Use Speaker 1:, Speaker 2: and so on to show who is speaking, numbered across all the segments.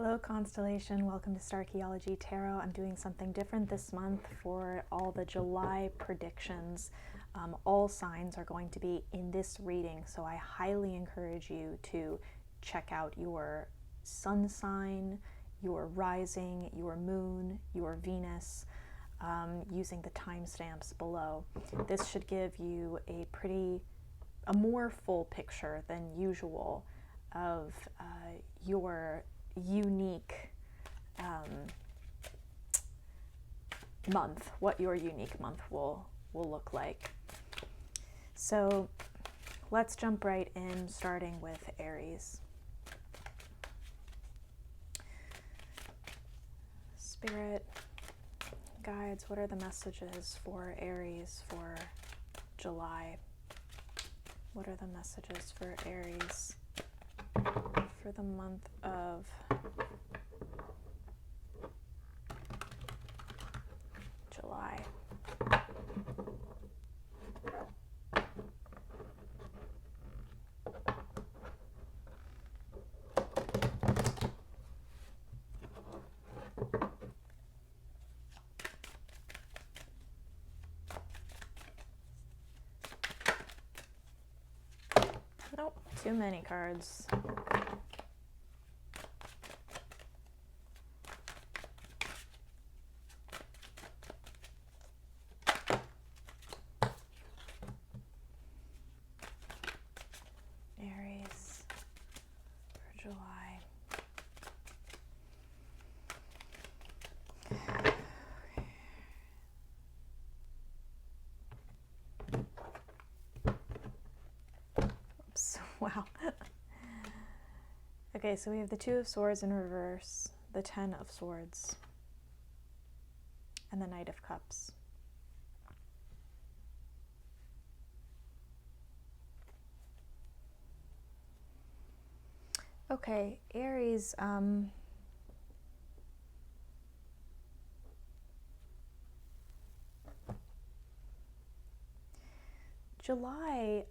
Speaker 1: Hello Constellation, welcome to Starchaeology Tarot. I'm doing something different this month for all the July predictions. All signs are going to be in this reading, so I highly encourage you to check out your sun sign, your rising, your moon, your Venus, using the timestamps below. This should give you a more full picture than usual of your unique month, what your unique month will look like. So let's jump right in, starting with Aries. Spirit guides, what are the messages for Aries for July? What are the messages for Aries for the month of July? Nope, too many cards. Aries for July. Oops, wow. Okay, so we have the Two of Swords in reverse, the Ten of Swords, and the Knight of Cups. Okay, Aries, July,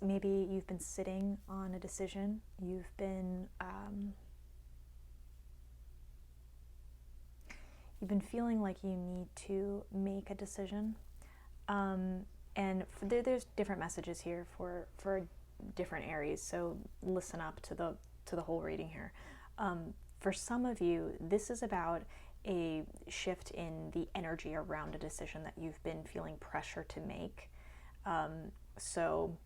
Speaker 1: maybe you've been sitting on a decision, you've been feeling like you need to make a decision, and there's different messages here for different Aries, so listen up to the whole reading here. For some of you, this is about a shift in the energy around a decision that you've been feeling pressure to make. So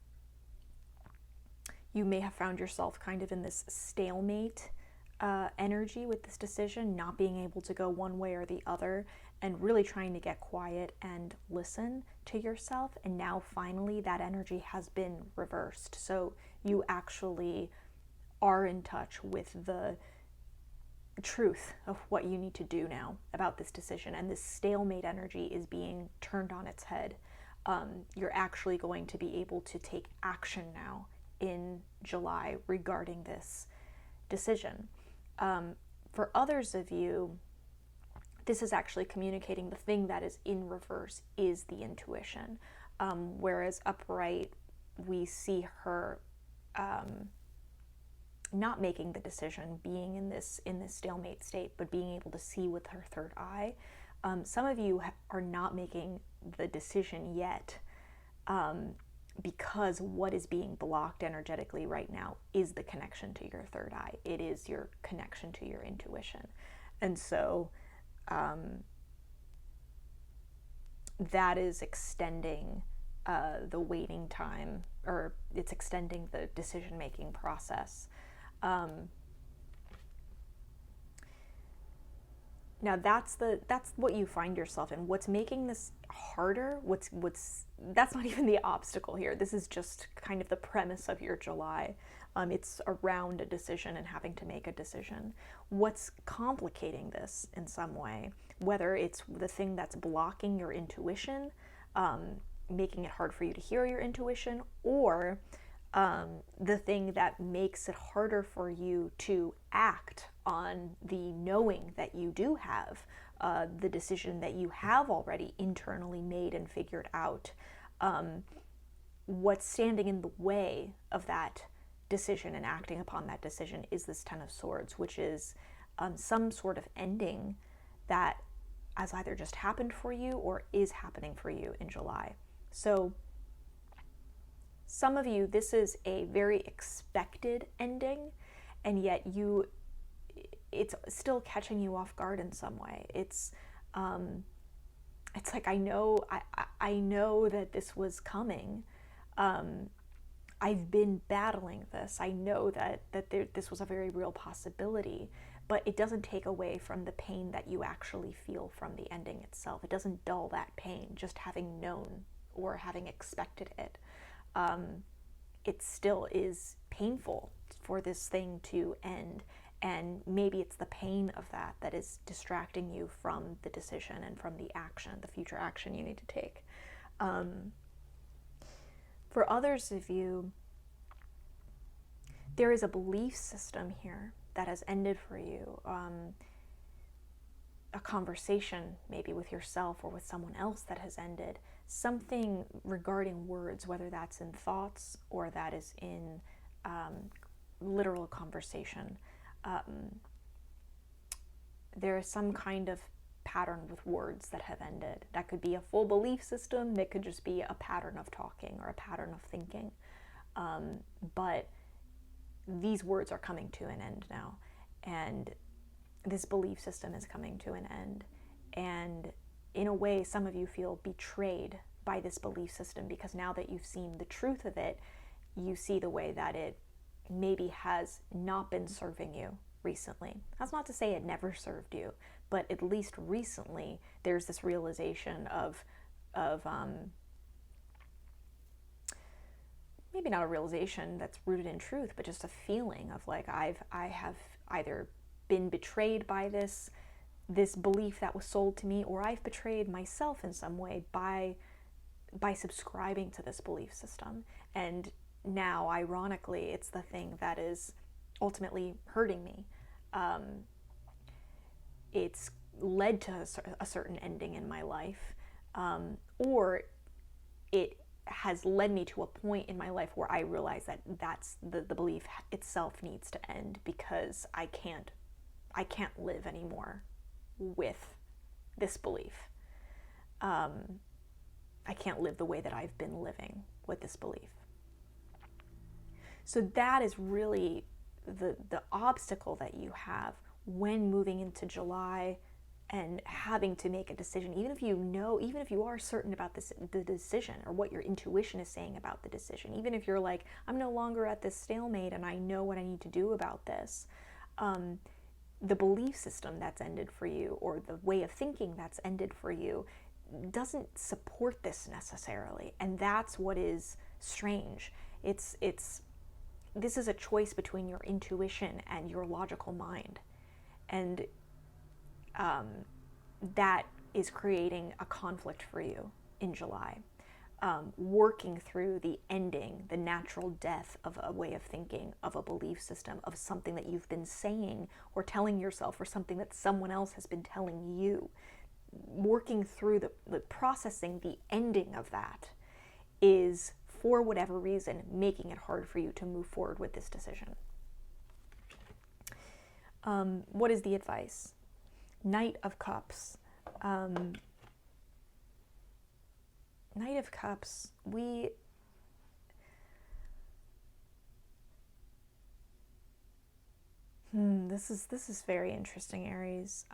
Speaker 1: you may have found yourself kind of in this stalemate energy with this decision, not being able to go one way or the other, and really trying to get quiet and listen to yourself. And now finally that energy has been reversed. So you actually are in touch with the truth of what you need to do now about this decision. And this stalemate energy is being turned on its head. You're actually going to be able to take action now in July regarding this decision. For others of you, this is actually communicating the thing that is in reverse is the intuition. Whereas upright, we see her not making the decision, being in this stalemate state, but being able to see with her third eye. Some of you are not making the decision yet, because what is being blocked energetically right now is the connection to your third eye. It is your connection to your intuition. And so that is extending the waiting time, or it's extending the decision-making process. Now that's what you find yourself in. What's making this harder, that's not even the obstacle here. This is just kind of the premise of your July. It's around a decision and having to make a decision. What's complicating this in some way, whether it's the thing that's blocking your intuition, making it hard for you to hear your intuition, or the thing that makes it harder for you to act on the knowing that you do have the decision that you have already internally made and figured out. What's standing in the way of that decision and acting upon that decision is this Ten of Swords, which is some sort of ending that has either just happened for you or is happening for you in July. So some of you, this is a very expected ending, and yet it's still catching you off guard in some way. It's like, I know that this was coming. I've been battling this. I know that this was a very real possibility, but it doesn't take away from the pain that you actually feel from the ending itself. It doesn't dull that pain, just having known or having expected it. It still is painful for this thing to end, and maybe it's the pain of that that is distracting you from the decision and from the action, the future action you need to take. For others of you, there is a belief system here that has ended for you. A conversation maybe with yourself or with someone else that has ended. Something regarding words, whether that's in thoughts or that is in literal conversation. There is some kind of pattern with words that have ended. That could be a full belief system. That could just be a pattern of talking or a pattern of thinking. But these words are coming to an end now. And this belief system is coming to an end. And in a way, some of you feel betrayed by this belief system, because now that you've seen the truth of it, you see the way that it maybe has not been serving you recently. That's not to say it never served you, but at least recently there's this realization of maybe not a realization that's rooted in truth, but just a feeling of like, I have either been betrayed by this belief that was sold to me, or I've betrayed myself in some way by subscribing to this belief system. And now, ironically, it's the thing that is ultimately hurting me. It's led to a certain ending in my life, or it has led me to a point in my life where I realize that that's the belief itself needs to end, because I can't live anymore with this belief. I can't live the way that I've been living with this belief. So that is really the obstacle that you have when moving into July and having to make a decision, even if you are certain about the decision, or what your intuition is saying about the decision, even if you're like, I'm no longer at this stalemate and I know what I need to do about this, the belief system that's ended for you, or the way of thinking that's ended for you, doesn't support this necessarily. And that's what is strange. This is a choice between your intuition and your logical mind. And that is creating a conflict for you in July. Working through the ending, the natural death of a way of thinking, of a belief system, of something that you've been saying or telling yourself, or something that someone else has been telling you. Working through the processing, the ending of that is, for whatever reason, making it hard for you to move forward with this decision. What is the advice? Knight of Cups. Knight of Cups, this is very interesting, Aries.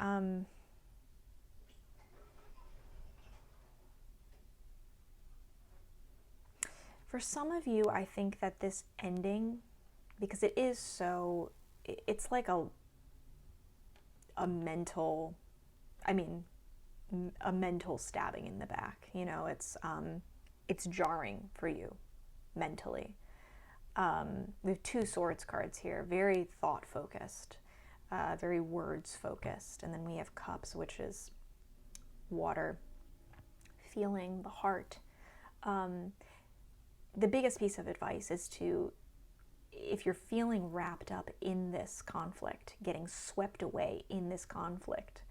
Speaker 1: For some of you, I think that this ending, because it is so, it's like a mental stabbing in the back. It's jarring for you mentally. We have two swords cards here, very thought focused, very words focused, and then we have cups, which is water, feeling, the heart. The biggest piece of advice is to, if you're feeling wrapped up in this conflict, getting swept away in this conflict,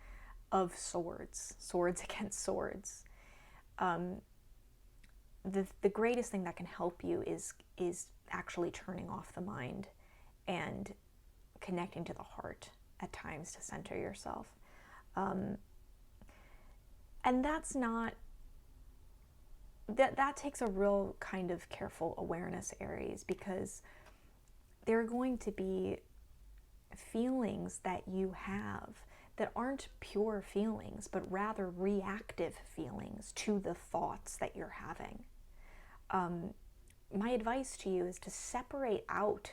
Speaker 1: of swords, swords against swords. The greatest thing that can help you is actually turning off the mind and connecting to the heart at times to center yourself. And that's not, that takes a real kind of careful awareness, Aries, because there are going to be feelings that you have that aren't pure feelings, but rather reactive feelings to the thoughts that you're having. My advice to you is to separate out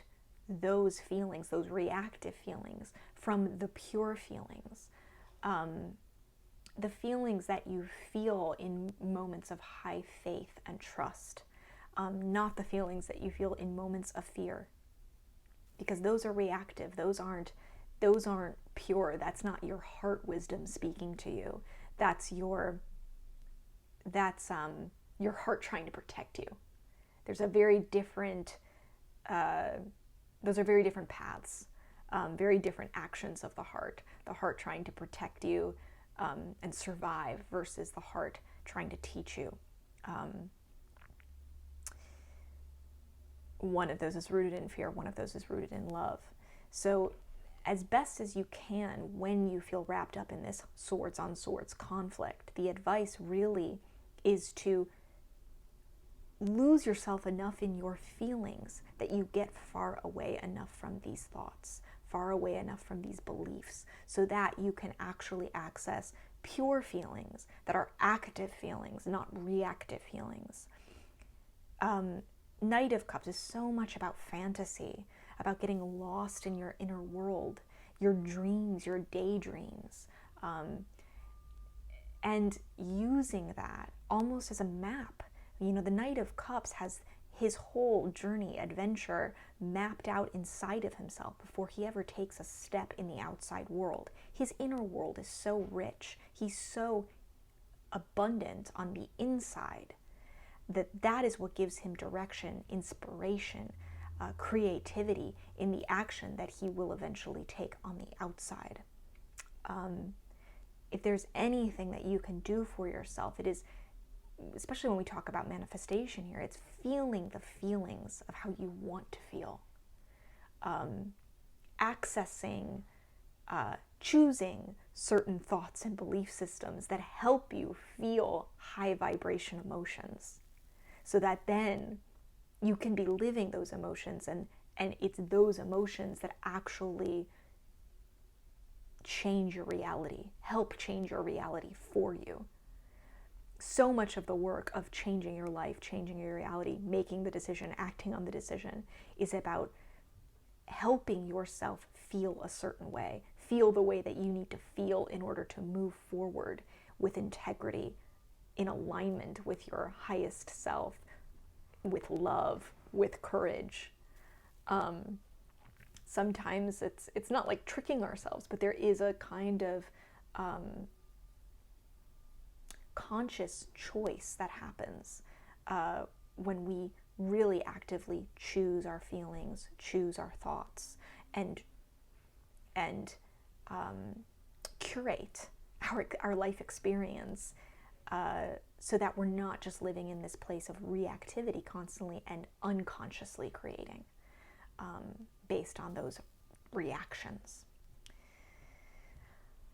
Speaker 1: those feelings, those reactive feelings, from the pure feelings. The feelings that you feel in moments of high faith and trust, not the feelings that you feel in moments of fear, because those are reactive. Those aren't pure. That's not your heart wisdom speaking to you. That's your heart trying to protect you. There's a very different, those are very different paths, very different actions of the heart trying to protect you and survive versus the heart trying to teach you. One of those is rooted in fear, one of those is rooted in love. So as best as you can, when you feel wrapped up in this swords on swords conflict, the advice really is to lose yourself enough in your feelings that you get far away enough from these thoughts, far away enough from these beliefs, so that you can actually access pure feelings that are active feelings, not reactive feelings. Knight of Cups is so much about fantasy, about getting lost in your inner world, your dreams, your daydreams, and using that almost as a map. You know, the Knight of Cups has his whole journey, adventure mapped out inside of himself before he ever takes a step in the outside world. His inner world is so rich, he's so abundant on the inside, that is what gives him direction, inspiration, creativity in the action that he will eventually take on the outside. If there's anything that you can do for yourself, it is, especially when we talk about manifestation here, it's feeling the feelings of how you want to feel. Accessing, choosing certain thoughts and belief systems that help you feel high vibration emotions, so that then you can be living those emotions, and it's those emotions that actually change your reality, help change your reality for you. So much of the work of changing your life, changing your reality, making the decision, acting on the decision, is about helping yourself feel a certain way, feel the way that you need to feel in order to move forward with integrity, in alignment with your highest self, with love, with courage. Sometimes it's not like tricking ourselves, but there is a kind of conscious choice that happens when we really actively choose our feelings, choose our thoughts, and curate our life experience, so that we're not just living in this place of reactivity constantly and unconsciously creating based on those reactions.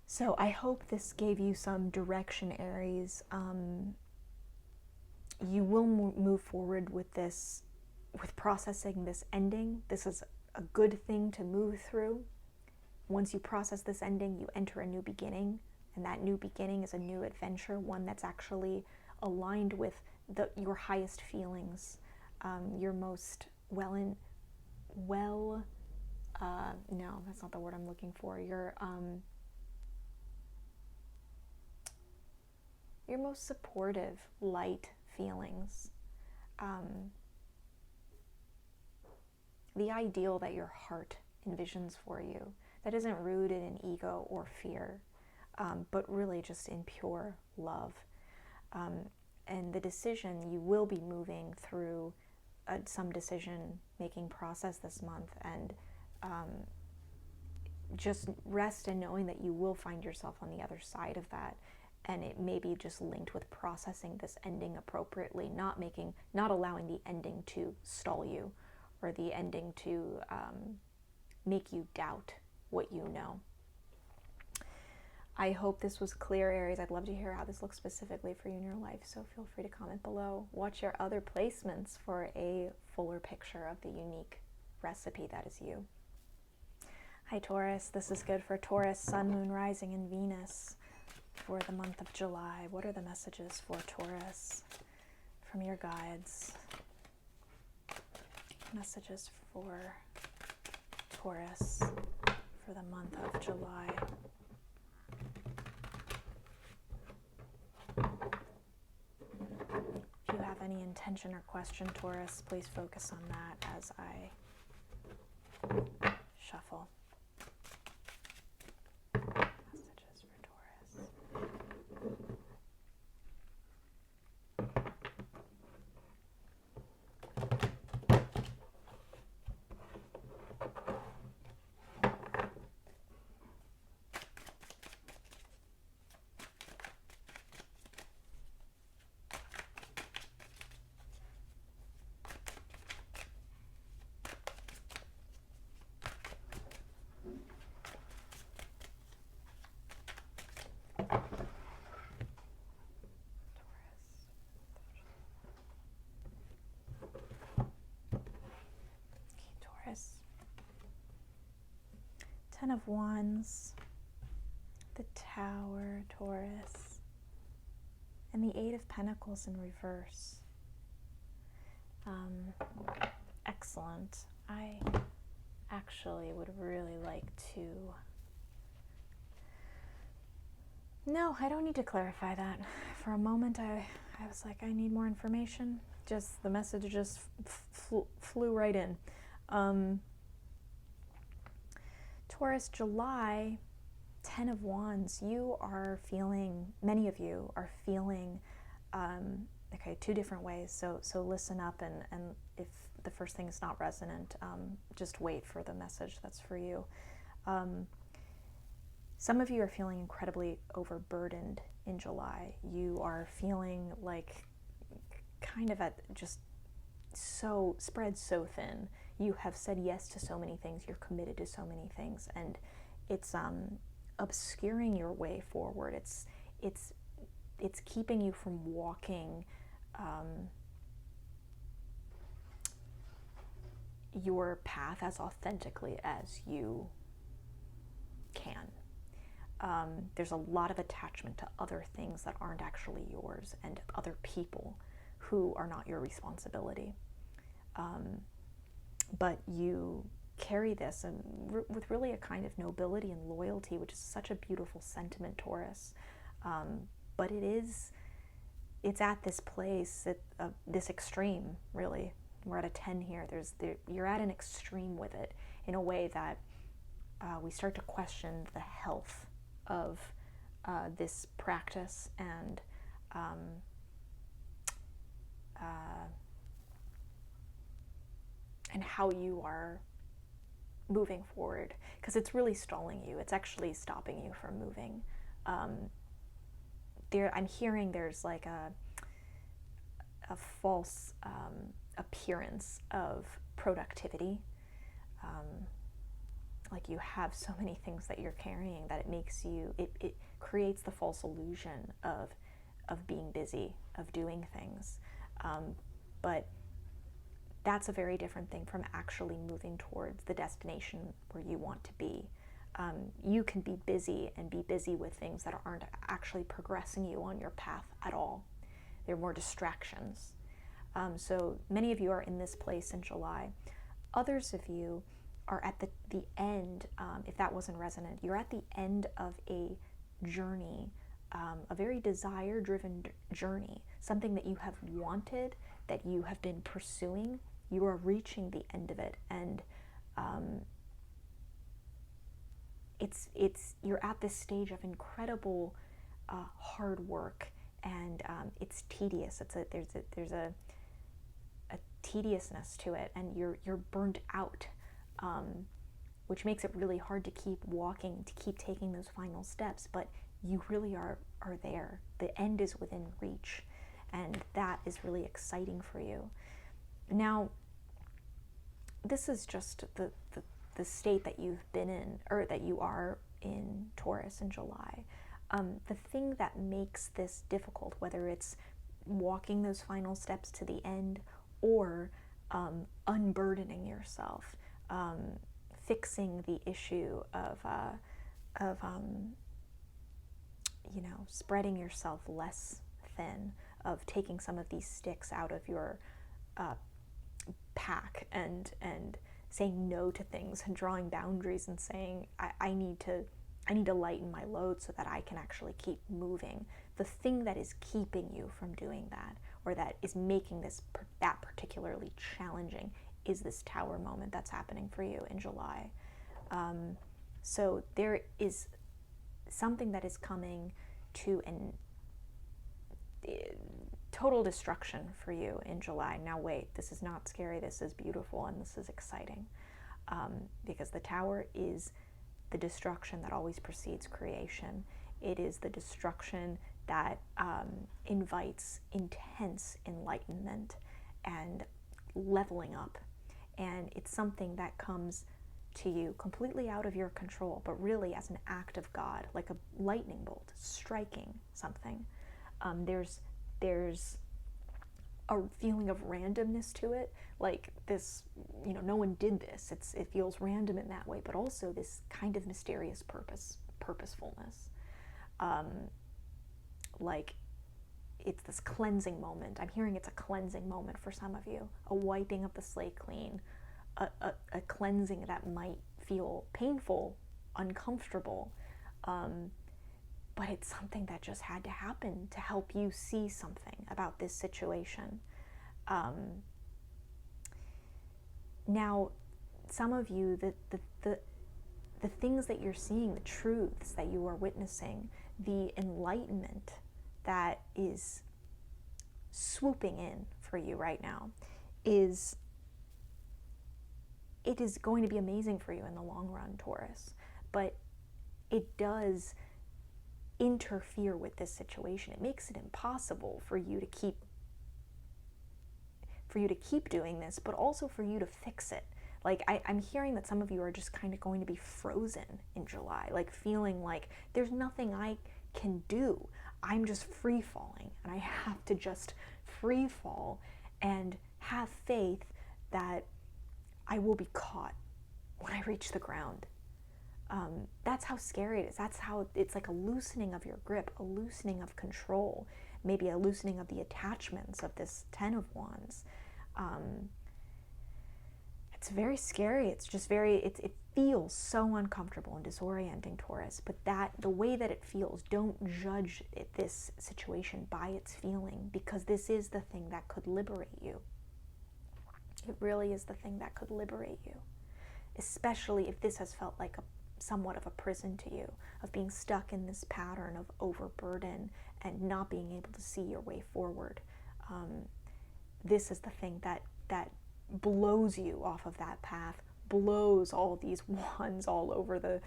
Speaker 1: So I hope this gave you some direction, Aries. You will move forward with this, with processing this ending. This is a good thing to move through. Once you process this ending, you enter a new beginning, and that new beginning is a new adventure, one that's actually aligned with your highest feelings, your most no, that's not the word I'm looking for. Your most supportive, light feelings. The ideal that your heart envisions for you, that isn't rooted in ego or fear, but really just in pure love. And the decision, you will be moving through some decision-making process this month, and just rest in knowing that you will find yourself on the other side of that. And it may be just linked with processing this ending appropriately, not allowing the ending to stall you, or the ending to make you doubt what you know. I hope this was clear, Aries. I'd love to hear how this looks specifically for you in your life, so feel free to comment below. Watch your other placements for a fuller picture of the unique recipe that is you. Hi, Taurus. This is good for Taurus, Sun, Moon, Rising, and Venus for the month of July. What are the messages for Taurus from your guides? Messages for Taurus for the month of July. If you have any intention or question, Taurus, please focus on that as I shuffle. Messages for Taurus. Ten of Wands, the Tower, Taurus, and the Eight of Pentacles in reverse. Excellent. I actually would really like to... No, I don't need to clarify that. For a moment, I was like, I need more information. Just, the message just flew right in. Taurus, July, 10 of Wands, you are feeling, many of you are feeling, okay, two different ways, so listen up, and if the first thing is not resonant, just wait for the message that's for you. Some of you are feeling incredibly overburdened in July. You are feeling like kind of at just so spread so thin. You have said yes to so many things, you're committed to so many things, and it's obscuring your way forward. It's keeping you from walking your path as authentically as you can. There's a lot of attachment to other things that aren't actually yours, and other people who are not your responsibility. But you carry this and with really a kind of nobility and loyalty, which is such a beautiful sentiment, Taurus. But it's at this place, this extreme, really. We're at a 10 here. You're at an extreme with it in a way that we start to question the health of this practice and how you are moving forward, because it's really stalling you. It's actually stopping you from moving. I'm hearing there's like a false appearance of productivity. Like you have so many things that you're carrying that it makes you, it creates the false illusion of being busy, of doing things. But that's a very different thing from actually moving towards the destination where you want to be. You can be busy and be busy with things that aren't actually progressing you on your path at all. They're more distractions. So many of you are in this place in July. Others of you are at the end, if that wasn't resonant, you're at the end of a journey, a very desire-driven journey, something that you have wanted, that you have been pursuing. You are reaching the end of it, and you're at this stage of incredible hard work, and it's tedious. There's a tediousness to it, and you're burnt out. which makes it really hard to keep walking, to keep taking those final steps. But you really are there. The end is within reach, and that is really exciting for you. Now, this is just the state that you've been in, or that you are in, Taurus, in July. The thing that makes this difficult, whether it's walking those final steps to the end or unburdening yourself, fixing the issue of spreading yourself less thin, of taking some of these sticks out of your pack and saying no to things and drawing boundaries and saying, I need to lighten my load so that I can actually keep moving. The thing that is keeping you from doing that, or that is making that particularly challenging, is this Tower moment that's happening for you in July. So there is something that is coming to total destruction for you in July. Now wait, this is not scary, this is beautiful, and this is exciting, because the Tower is the destruction that always precedes creation. It is the destruction that invites intense enlightenment and leveling up. And it's something that comes to you completely out of your control, but really as an act of God, like a lightning bolt striking something. There's a feeling of randomness to it, like this, no one did this. It feels random in that way, but also this kind of mysterious purposefulness. Like it's this cleansing moment. I'm hearing it's a cleansing moment for some of you, a wiping of the slate clean, a cleansing that might feel painful, uncomfortable, but it's something that just had to happen to help you see something about this situation. Now, some of you, the things that you're seeing, the truths that you are witnessing, the enlightenment that is swooping in for you right now, it is going to be amazing for you in the long run, Taurus. But it does interfere with this situation. It makes it impossible for you to keep doing this, but also for you to fix it. Like I'm hearing that some of you are just kind of going to be frozen in July, like feeling like there's nothing I can do. I'm just free falling, and I have to just free fall and have faith that I will be caught when I reach the ground. That's how scary it is. That's how it's like a loosening of your grip, a loosening of control, maybe a loosening of the attachments of this Ten of Wands. It's very scary. It's just it feels so uncomfortable and disorienting, Taurus. But the way that it feels, don't judge this situation by its feeling, because this is the thing that could liberate you. It really is the thing that could liberate you, especially if this has felt like somewhat of a prison to you, of being stuck in this pattern of overburden and not being able to see your way forward. This is the thing that blows you off of that path, blows all these wands all over the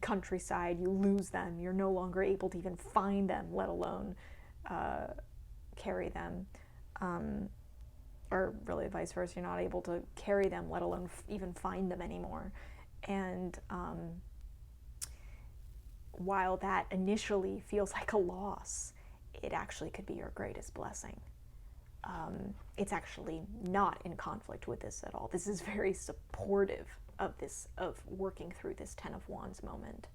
Speaker 1: countryside. You lose them. You're no longer able to even find them, let alone carry them. Or really vice versa, you're not able to carry them, let alone even find them anymore. And while that initially feels like a loss, it actually could be your greatest blessing. It's actually not in conflict with this at all. This is very supportive of working through this Ten of Wands moment.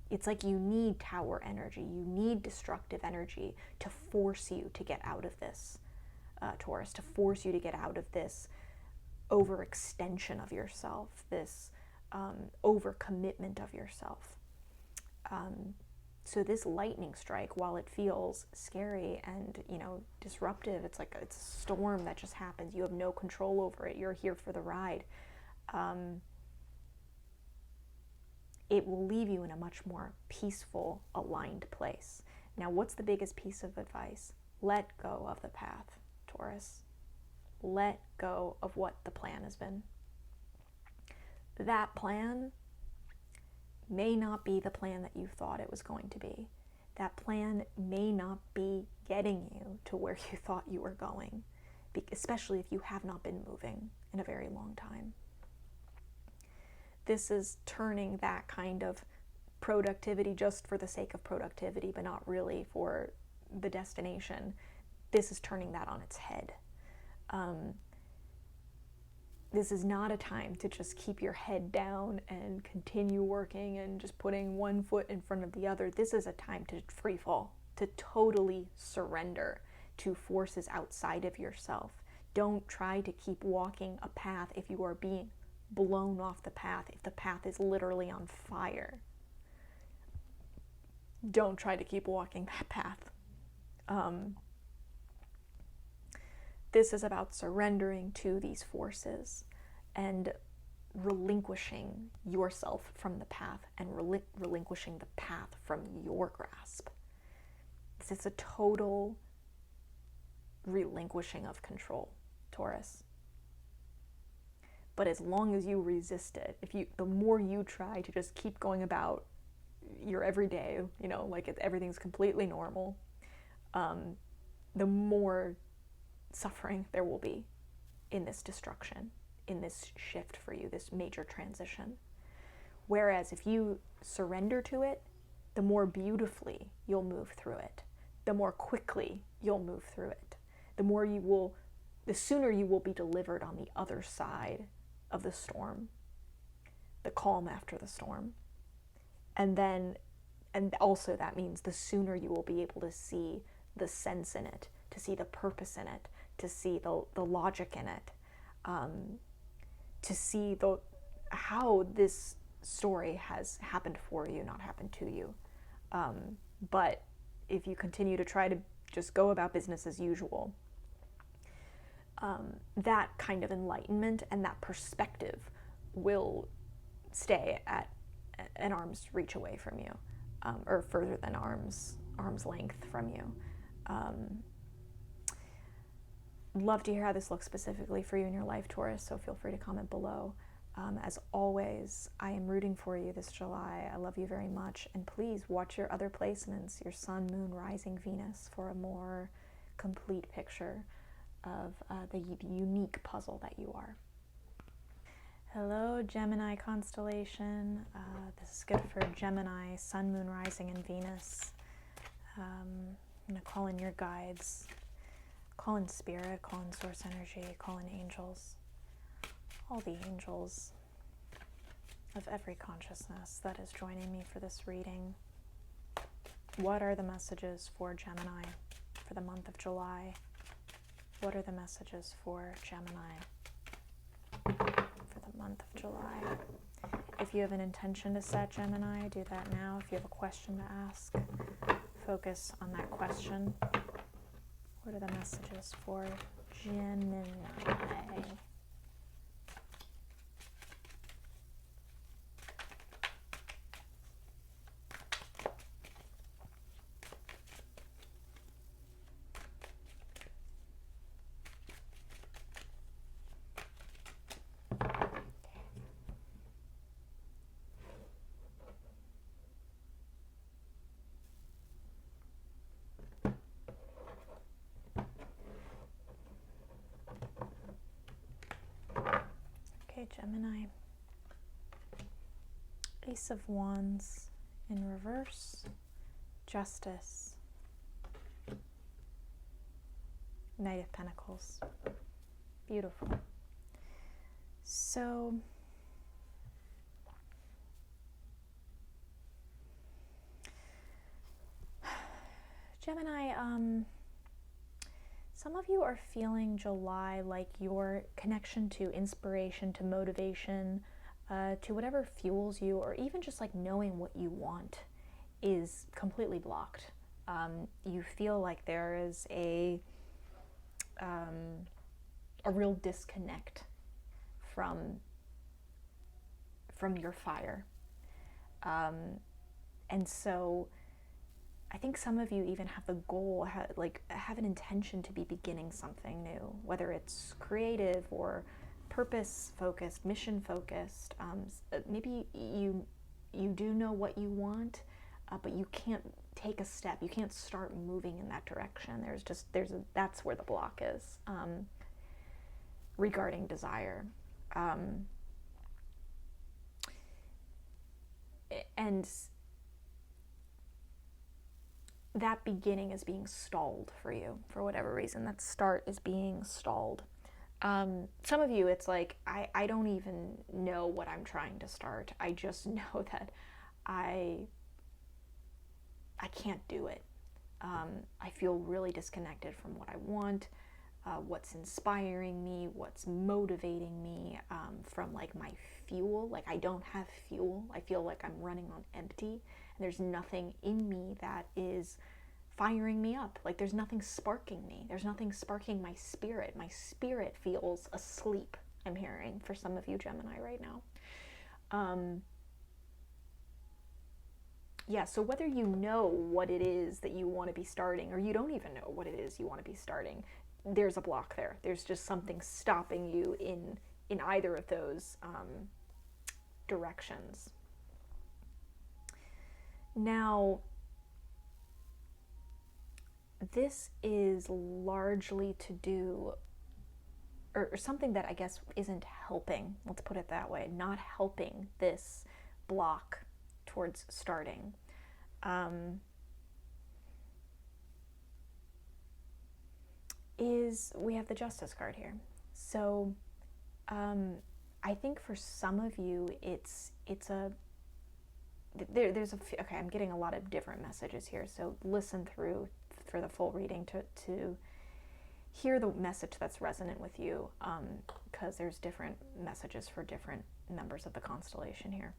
Speaker 1: It's like you need Tower energy, you need destructive energy to force you to get out of this, Taurus, to force you to get out of this overextension of yourself, this overcommitment of yourself. So this lightning strike, while it feels scary and, disruptive, it's like it's a storm that just happens. You have no control over it. You're here for the ride. It will leave you in a much more peaceful, aligned place. Now, what's the biggest piece of advice? Let go of the path, Taurus. Let go of what the plan has been. that plan may not be the plan that you thought it was going to be. That plan may not be getting you to where you thought you were going, especially if you have not been moving in a very long time. This is turning that kind of productivity just for the sake of productivity, but not really for the destination. This is turning that on its head. This is not a time to just keep your head down and continue working and just putting one foot in front of the other. This is a time to free fall, to totally surrender to forces outside of yourself. Don't try to keep walking a path if you are being blown off the path, if the path is literally on fire. Don't try to keep walking that path. This is about surrendering to these forces and relinquishing yourself from the path and relinquishing the path from your grasp. This is a total relinquishing of control, Taurus. But as long as you resist it, the more you try to just keep going about your everyday, like everything's completely normal, the more suffering there will be in this destruction, in this shift for you, this major transition. Whereas if you surrender to it, the more beautifully you'll move through it, the more quickly you'll move through it, the sooner you will be delivered on the other side of the storm, the calm after the storm. And also that means the sooner you will be able to see the sense in it, to see the purpose in it, to see the logic in it, to see how this story has happened for you, not happened to you. But if you continue to try to just go about business as usual, that kind of enlightenment and that perspective will stay at an arm's reach away from you, or further than arm's length from you. Love to hear how this looks specifically for you in your life, Taurus, so feel free to comment below. As always, I am rooting for you this July. I love you very much, and please watch your other placements, your Sun, Moon, Rising, Venus, for a more complete picture of the unique puzzle that you are. Hello, Gemini constellation. This is good for Gemini, Sun, Moon, Rising, and Venus. I'm going to call in your guides. Call in spirit, call in source energy, call in angels. All the angels of every consciousness that is joining me for this reading. What are the messages for Gemini for the month of July? What are the messages for Gemini for the month of July? If you have an intention to set, Gemini, do that now. If you have a question to ask, focus on that question. What are the messages for Gemini? Okay, Gemini. Ace of Wands in reverse, Justice, Knight of Pentacles. Beautiful. So, Gemini, some of you are feeling July like your connection to inspiration, to motivation, to whatever fuels you, or even just like knowing what you want is completely blocked. You feel like there is a real disconnect from your fire. And so I think some of you even have the goal, have an intention to be beginning something new, whether it's creative or purpose focused, mission focused. Maybe you do know what you want, but you can't take a step. You can't start moving in that direction. That's where the block is, regarding desire. And that beginning is being stalled for you for whatever reason. That start is being stalled. Some of you, it's like, I don't even know what I'm trying to start. I just know that I can't do it. I feel really disconnected from what I want, what's inspiring me, what's motivating me, from like my fuel. Like I don't have fuel. I feel like I'm running on empty, and there's nothing in me that is firing me up. Like there's nothing sparking me. There's nothing sparking my spirit. My spirit feels asleep, I'm hearing, for some of you Gemini right now. Yeah, so whether you know what it is that you want to be starting, or you don't even know what it is you want to be starting, there's a block there. There's just something stopping you in either of those directions. Now, this is largely to do, or something that I guess isn't helping, let's put it that way, not helping this block towards starting. Is we have the Justice card here. So I think for some of you there's okay, I'm getting a lot of different messages here, so listen through for the full reading to hear the message that's resonant with you, because there's different messages for different members of the constellation here.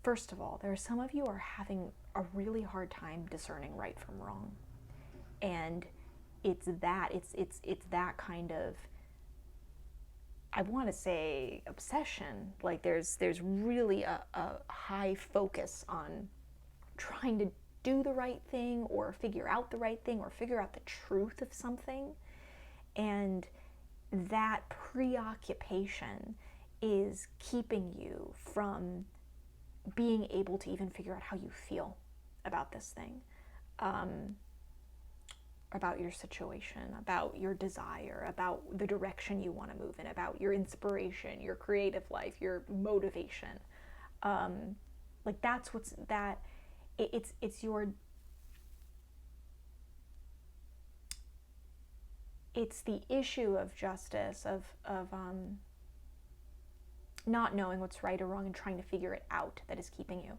Speaker 1: First of all, there are some of you are having a really hard time discerning right from wrong, and it's that kind of, I want to say, obsession. Like there's really a high focus on trying to do the right thing, or figure out the right thing, or figure out the truth of something, and that preoccupation is keeping you from being able to even figure out how you feel about this thing, about your situation, about your desire, about the direction you want to move in, about your inspiration, your creative life, your motivation. Like that's what's that. It's the issue of justice, of not knowing what's right or wrong and trying to figure it out, that is keeping you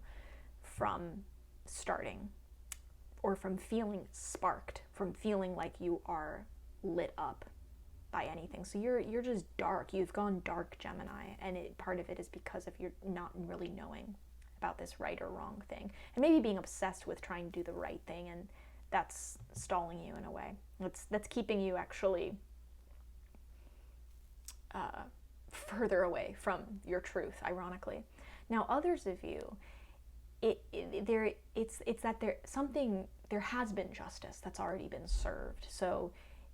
Speaker 1: from starting, or from feeling sparked, from feeling like you are lit up by anything. So you're just dark. You've gone dark, Gemini, and part of it is because of you're not really knowing about this right or wrong thing, and maybe being obsessed with trying to do the right thing, and that's stalling you in a way. That's keeping you actually further away from your truth, ironically. Now, others of you, it's that there has been justice that's already been served. So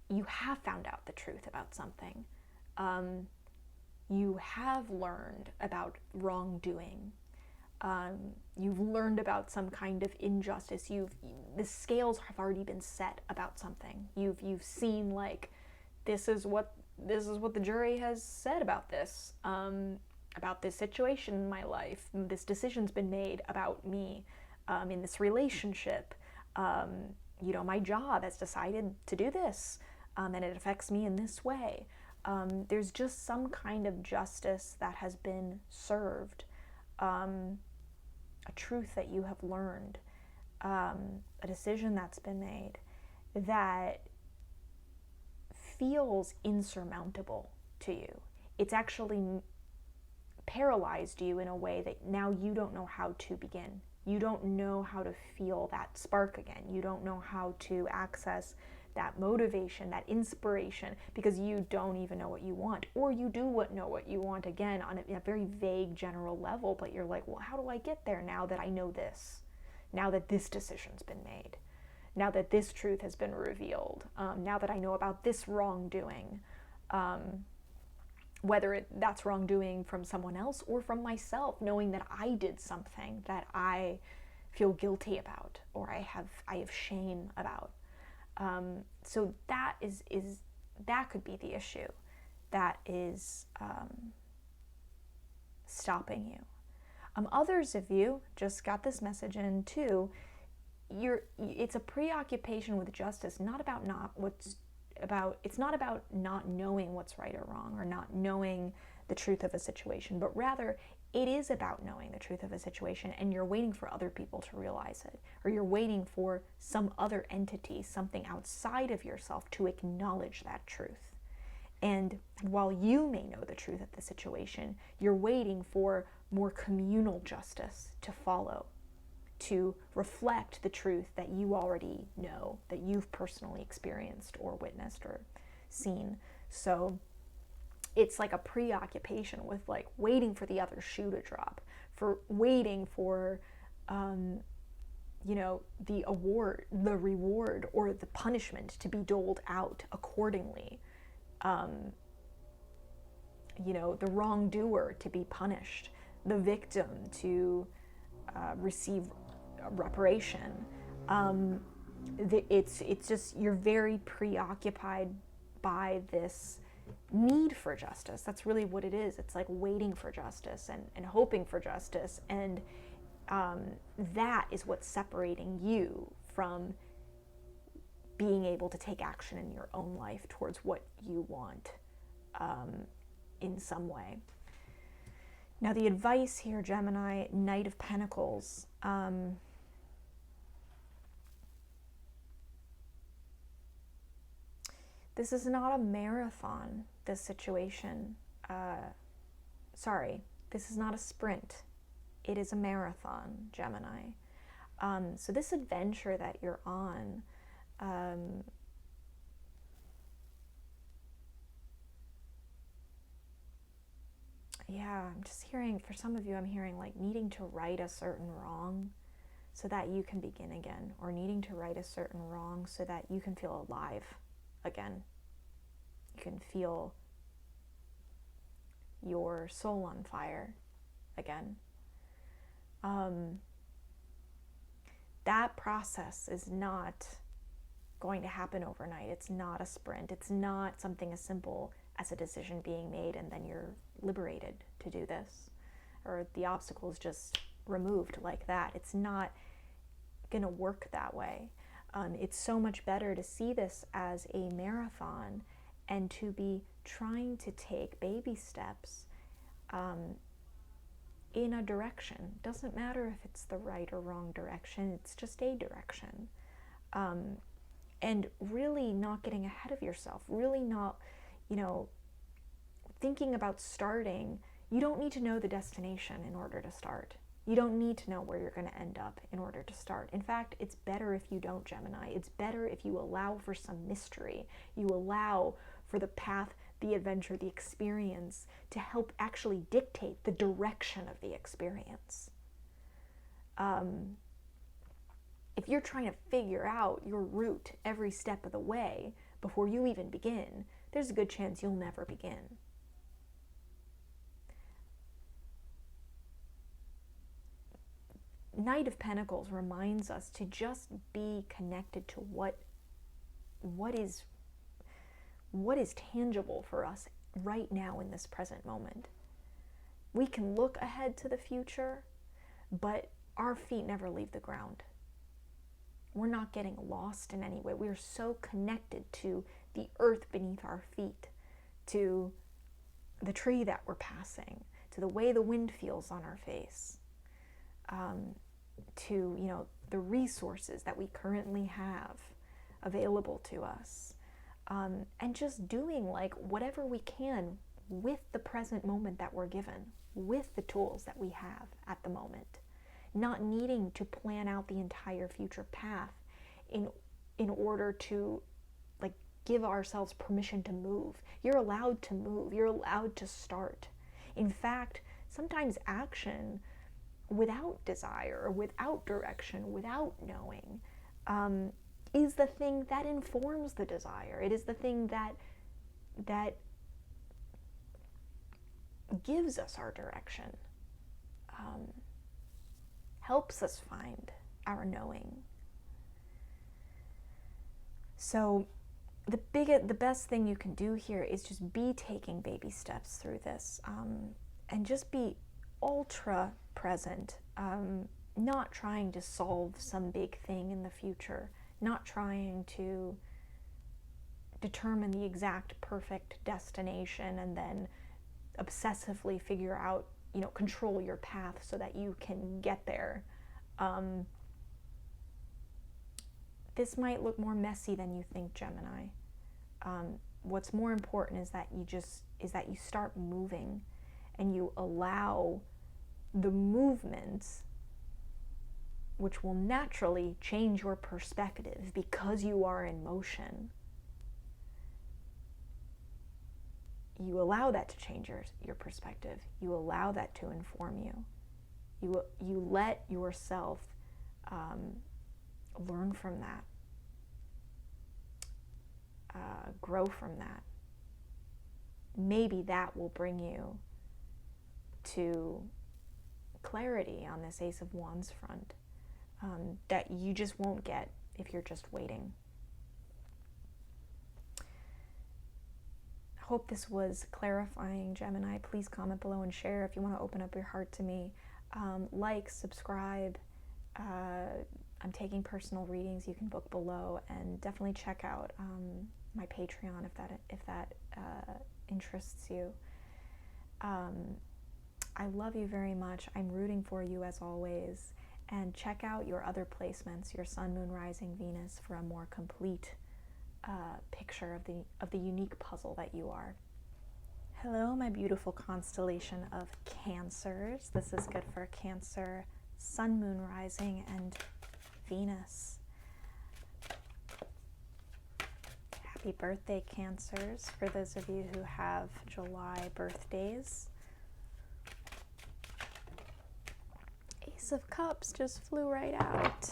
Speaker 1: you have found out the truth about something. You have learned about wrongdoing. You've learned about some kind of injustice. The scales have already been set about something. You've seen, like, this is what the jury has said about this situation in my life. This decision's been made about me in this relationship. My job has decided to do this, and it affects me in this way. There's just some kind of justice that has been served, a truth that you have learned, a decision that's been made that feels insurmountable to you. It's actually paralyzed you in a way that now you don't know how to begin. You don't know how to feel that spark again. You don't know how to access that motivation, that inspiration, because you don't even know what you want. Or you do know what you want again on a very vague general level, but you're like, well, how do I get there now that I know this? Now that this decision's been made? Now that this truth has been revealed? Now that I know about this wrongdoing? whether that's wrongdoing from someone else or from myself, knowing that I did something that I feel guilty about, or I have shame about. So that is that could be the issue that is stopping you. Others of you just got this message in too. It's a preoccupation with justice, not about it's not about not knowing what's right or wrong, or not knowing the truth of a situation, but rather it is about knowing the truth of a situation, and you're waiting for other people to realize it, or you're waiting for some other entity, something outside of yourself, to acknowledge that truth. And while you may know the truth of the situation, you're waiting for more communal justice to follow, to reflect the truth that you already know, that you've personally experienced or witnessed or seen. So it's like a preoccupation with like waiting for the other shoe to drop, for waiting for the reward or the punishment to be doled out accordingly. The wrongdoer to be punished, the victim to receive reparation. It's just, you're very preoccupied by this need for justice. That's really what it is. It's like waiting for justice and hoping for justice, and that is what's separating you from being able to take action in your own life towards what you want in some way. Now, the advice here, Gemini, Knight of Pentacles. This is not a marathon, this situation. This is not a sprint. It is a marathon, Gemini. So this adventure that you're on, I'm just hearing, for some of you, I'm hearing like needing to right a certain wrong so that you can begin again, or needing to right a certain wrong so that you can feel alive again. You can feel your soul on fire again. That process is not going to happen overnight. It's not a sprint. It's not something as simple as a decision being made and then you're liberated to do this, or the obstacles just removed like that. It's not going to work that way. It's so much better to see this as a marathon and to be trying to take baby steps in a direction. Doesn't matter if it's the right or wrong direction, it's just a direction. And really not getting ahead of yourself, really not, thinking about starting. You don't need to know the destination in order to start. You don't need to know where you're going to end up in order to start. In fact, it's better if you don't, Gemini. It's better if you allow for some mystery. You allow for the path, the adventure, the experience to help actually dictate the direction of the experience. If you're trying to figure out your route every step of the way before you even begin, there's a good chance you'll never begin. Knight of Pentacles reminds us to just be connected to what is tangible for us right now in this present moment. We can look ahead to the future, but our feet never leave the ground. We're not getting lost in any way. We are so connected to the earth beneath our feet, to the tree that we're passing, to the way the wind feels on our face, to the resources that we currently have available to us, and just doing like whatever we can with the present moment that we're given, with the tools that we have at the moment, not needing to plan out the entire future path in order to like give ourselves permission to move. You're allowed to move. You're allowed to start. In fact, sometimes action without desire, without direction, without knowing, is the thing that informs the desire. It is the thing that gives us our direction, helps us find our knowing. So the best thing you can do here is just be taking baby steps through this, and just be ultra present, not trying to solve some big thing in the future, not trying to determine the exact perfect destination and then obsessively figure out, control your path so that you can get there. This might look more messy than you think, Gemini. What's more important is that you start moving, and you allow the movements, which will naturally change your perspective because you are in motion. You allow that to change your perspective. You allow that to inform you. You let yourself learn from that, grow from that. Maybe that will bring you to clarity on this Ace of Wands front, that you just won't get if you're just waiting. Hope this was clarifying, Gemini. Please comment below and share if you want to open up your heart to me. Like, subscribe. I'm taking personal readings. You can book below, and definitely check out my Patreon if that interests you. I love you very much. I'm rooting for you as always. And check out your other placements, your Sun, Moon, Rising, Venus, for a more complete picture of the unique puzzle that you are. Hello, my beautiful constellation of Cancers. This is good for Cancer, Sun, Moon, Rising, and Venus. Happy birthday, Cancers, for those of you who have July birthdays. Ace of Cups just flew right out.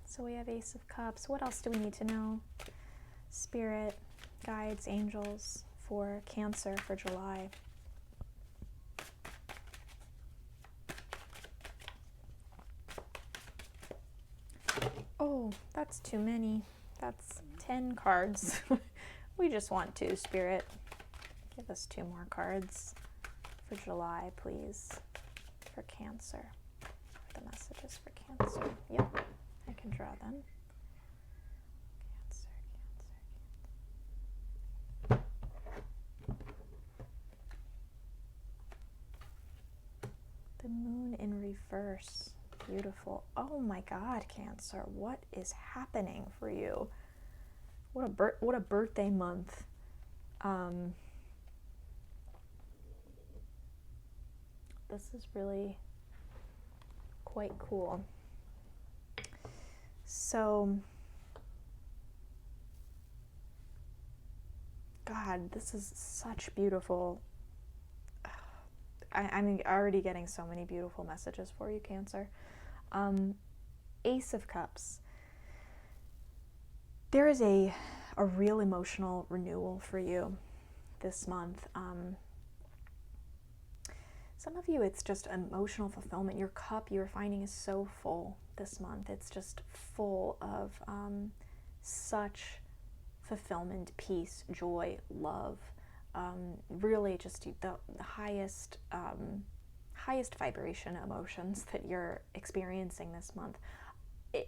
Speaker 1: So we have Ace of Cups. What else do we need to know? Spirit, guides, angels for Cancer for July. Oh, that's too many. That's 10 cards. We just want 2, Spirit. Give us 2 more cards for July, please, for Cancer. The messages for Cancer. Yep, I can draw them. The moon in reverse. Beautiful. Oh my God, Cancer. What is happening for you? What a birthday month. This is really quite cool. So, God, this is such beautiful. I'm already getting so many beautiful messages for you, Cancer. Ace of Cups. There is a real emotional renewal for you this month. Some of you, it's just emotional fulfillment. Your cup, you're finding, is so full this month. It's just full of such fulfillment, peace, joy, love. Really just the highest vibration emotions that you're experiencing this month.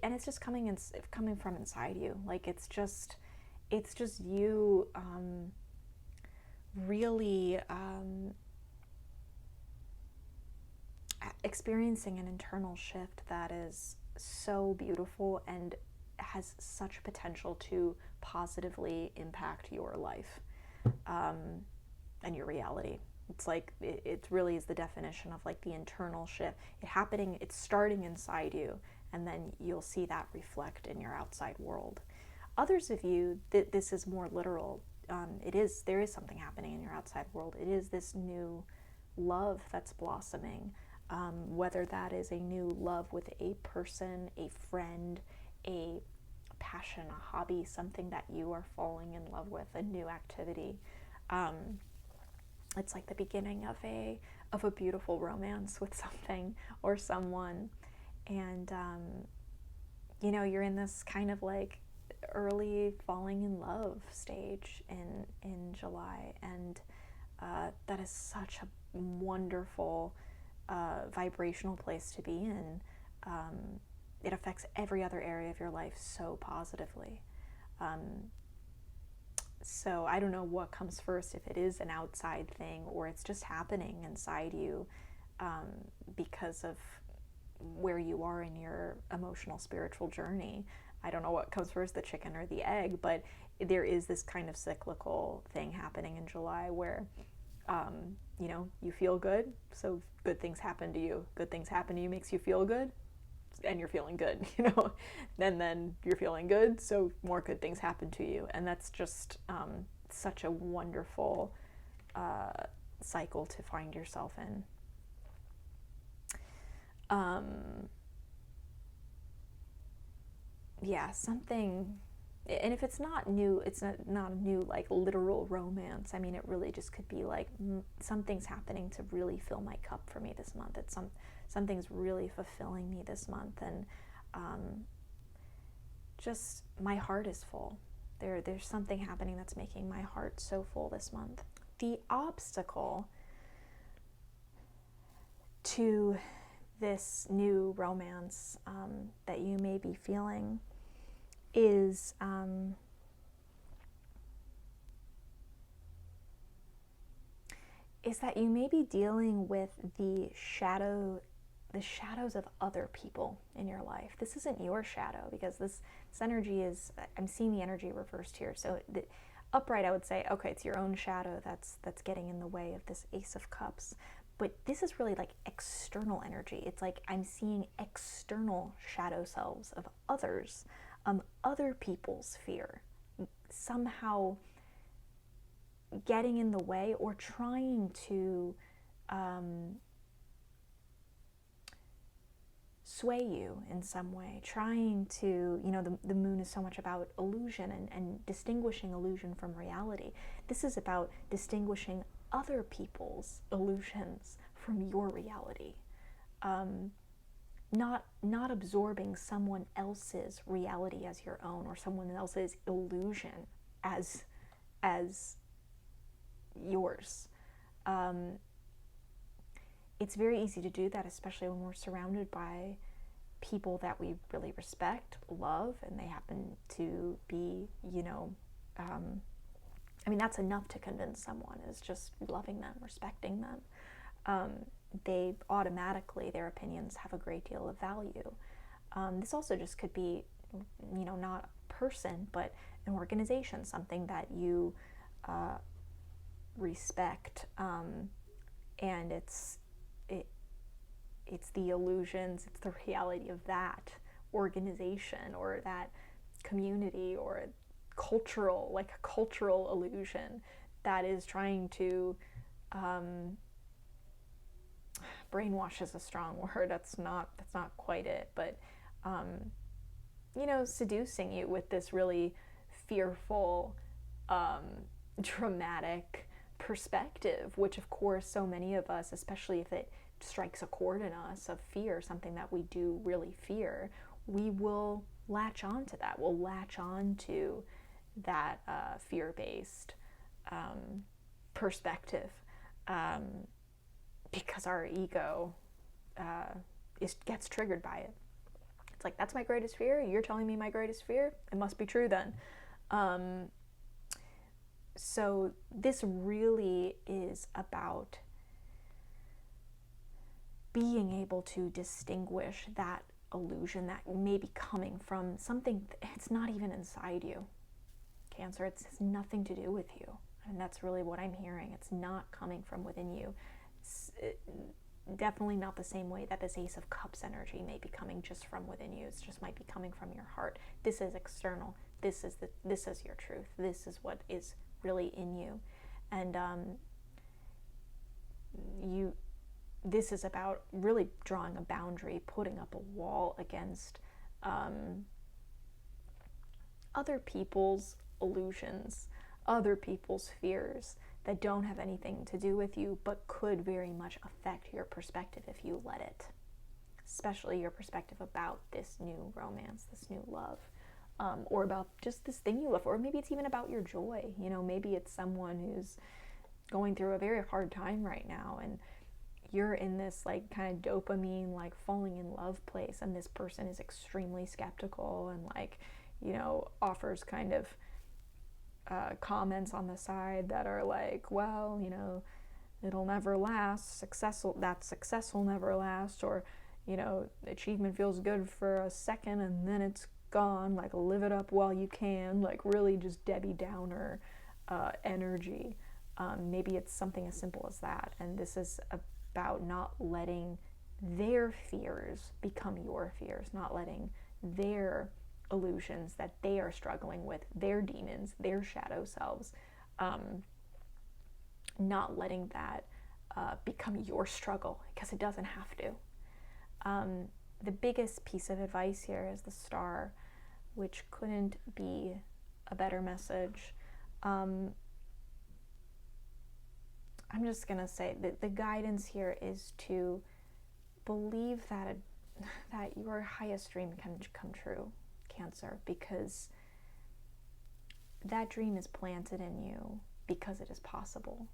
Speaker 1: And it's just coming from inside you. Like it's just you really experiencing an internal shift that is so beautiful and has such potential to positively impact your life and your reality. It's like it really is the definition of like the internal shift. It's starting inside you, and then you'll see that reflect in your outside world. Others of you, this is more literal. There is something happening in your outside world. It is this new love that's blossoming, whether that is a new love with a person, a friend, a passion, a hobby, something that you are falling in love with, a new activity. it's like the beginning of a beautiful romance with something or someone. And you know, you're in this kind of like early falling in love stage in July, and that is such a wonderful vibrational place to be in. It affects every other area of your life so positively. So I don't know what comes first, if it is an outside thing or it's just happening inside you because of where you are in your emotional, spiritual journey. I don't know what comes first, the chicken or the egg, but there is this kind of cyclical thing happening in July where, you know, you feel good, so good things happen to you. Good things happen to you makes you feel good, and you're feeling good, you know, and then you're feeling good, so more good things happen to you. And that's just such a wonderful cycle to find yourself in. Yeah, something, and if it's not new, it's not a new like literal romance. I mean, it really just could be like something's happening to really fill my cup for me this month. It's something's really fulfilling me this month, and just my heart is full. There's something happening that's making my heart so full this month. The obstacle to this new romance that you may be feeling is that you may be dealing with the shadows of other people in your life. This isn't your shadow, because this energy is, I'm seeing the energy reversed here. So the upright, I would say, okay, it's your own shadow that's getting in the way of this Ace of Cups. But this is really like external energy. It's like I'm seeing external shadow selves of others, other people's fear, somehow getting in the way or trying to sway you in some way, trying to, you know, the moon is so much about illusion and distinguishing illusion from reality. This is about distinguishing other people's illusions from your reality. Not absorbing someone else's reality as your own, or someone else's illusion as yours. It's very easy to do that, especially when we're surrounded by people that we really respect, love, and they happen to be, you know, I mean, that's enough to convince someone, is just loving them, respecting them. They automatically, their opinions have a great deal of value. This also just could be, you know, not a person, but an organization, something that you respect, and it's the illusions, it's the reality of that organization or that community or cultural, like a cultural illusion that is trying to brainwash is a strong word. That's not quite it, but you know, seducing you with this really fearful, dramatic perspective, which of course so many of us, especially if it strikes a chord in us of fear, something that we do really fear, we will latch on to that. We'll latch on to that fear-based perspective because our ego gets triggered by it. It's like, that's my greatest fear? You're telling me my greatest fear? It must be true then. So this really is about being able to distinguish that illusion that may be coming from something, it's not even inside you. Cancer, it has nothing to do with you. And that's really what I'm hearing. It's not coming from within you. It's definitely not the same way that this Ace of Cups energy may be coming just from within you. It just might be coming from your heart. This is external. This is your truth. This is what is really in you. And this is about really drawing a boundary, putting up a wall against other people's illusions, other people's fears that don't have anything to do with you, but could very much affect your perspective if you let it. Especially your perspective about this new romance, this new love, or about just this thing you love, or maybe it's even about your joy. You know, maybe it's someone who's going through a very hard time right now, and you're in this like kind of dopamine, like falling in love place, and this person is extremely skeptical and like, you know, offers kind of comments on the side that are like, well, you know, it'll never last, success will never last, or, you know, achievement feels good for a second and then it's gone, like live it up while you can, like really just Debbie Downer energy. Maybe it's something as simple as that, and this is about not letting their fears become your fears, not letting their illusions that they are struggling with, their demons, their shadow selves, not letting that become your struggle, because it doesn't have to. The biggest piece of advice here is the star, which couldn't be a better message. I'm just going to say that the guidance here is to believe that your highest dream can come true, Cancer, because that dream is planted in you because it is possible.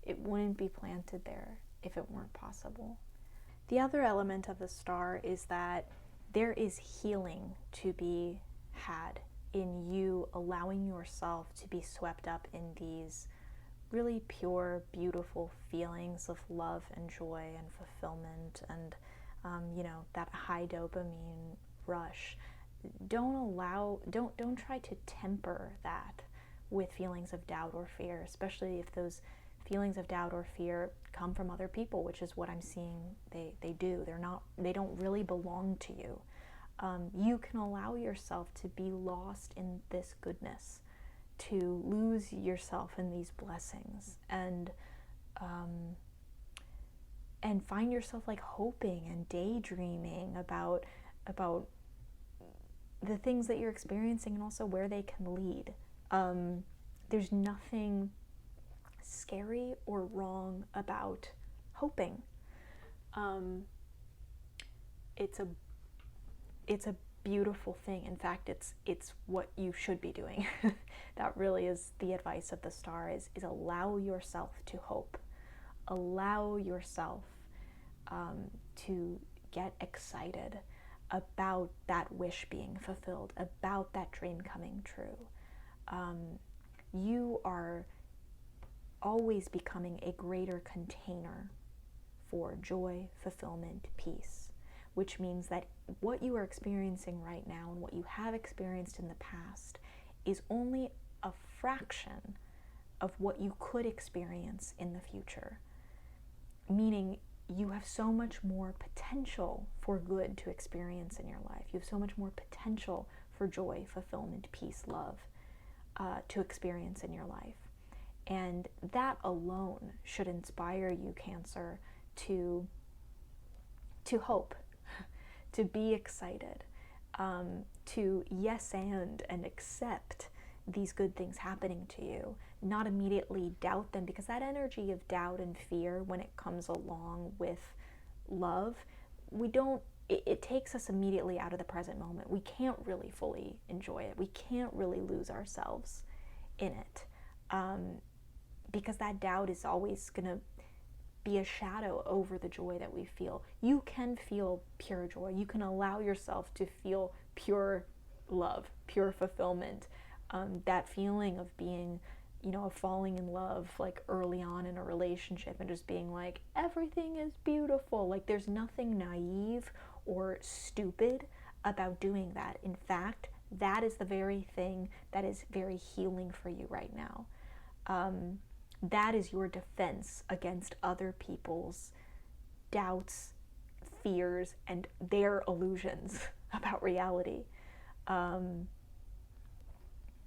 Speaker 1: It wouldn't be planted there if it weren't possible. The other element of the star is that there is healing to be had in you allowing yourself to be swept up in these really pure, beautiful feelings of love and joy and fulfillment and, you know, that high dopamine rush. Don't try to temper that with feelings of doubt or fear, especially if those feelings of doubt or fear come from other people, which is what I'm seeing they do. They don't really belong to you. You can allow yourself to be lost in this goodness, to lose yourself in these blessings, and find yourself like hoping and daydreaming about the things that you're experiencing and also where they can lead. There's nothing scary or wrong about hoping. It's a beautiful thing. In fact, it's what you should be doing. That really is the advice of the star, is allow yourself to hope. Allow yourself to get excited about that wish being fulfilled, about that dream coming true. You are always becoming a greater container for joy, fulfillment, peace, which means that what you are experiencing right now and what you have experienced in the past is only a fraction of what you could experience in the future. Meaning you have so much more potential for good to experience in your life. You have so much more potential for joy, fulfillment, peace, love to experience in your life. And that alone should inspire you, Cancer, to hope, to be excited, to yes and accept these good things happening to you, not immediately doubt them, because that energy of doubt and fear, when it comes along with love, it takes us immediately out of the present moment. We can't really fully enjoy it. We can't really lose ourselves in it, because that doubt is always going to be a shadow over the joy that we feel. You can feel pure joy. You can allow yourself to feel pure love, pure fulfillment. That feeling of being, of falling in love like early on in a relationship and just being like, everything is beautiful. Like there's nothing naive or stupid about doing that. In fact, that is the very thing that is very healing for you right now. That is your defense against other people's doubts, fears, and their illusions about reality.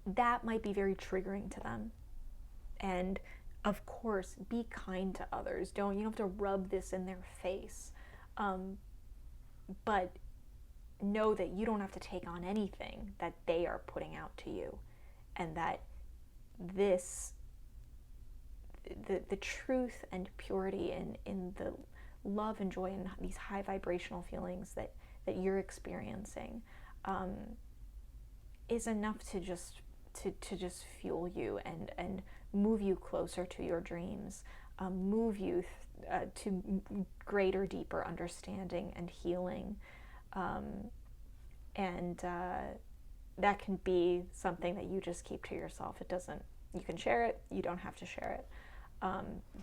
Speaker 1: That might be very triggering to them. And of course, be kind to others. You don't have to rub this in their face. But know that you don't have to take on anything that they are putting out to you. And that the truth and purity in the love and joy and these high vibrational feelings that you're experiencing is enough to just fuel you and move you closer to your dreams, move you to greater, deeper understanding and healing, and that can be something that you just keep to yourself. It doesn't. You can share it. You don't have to share it.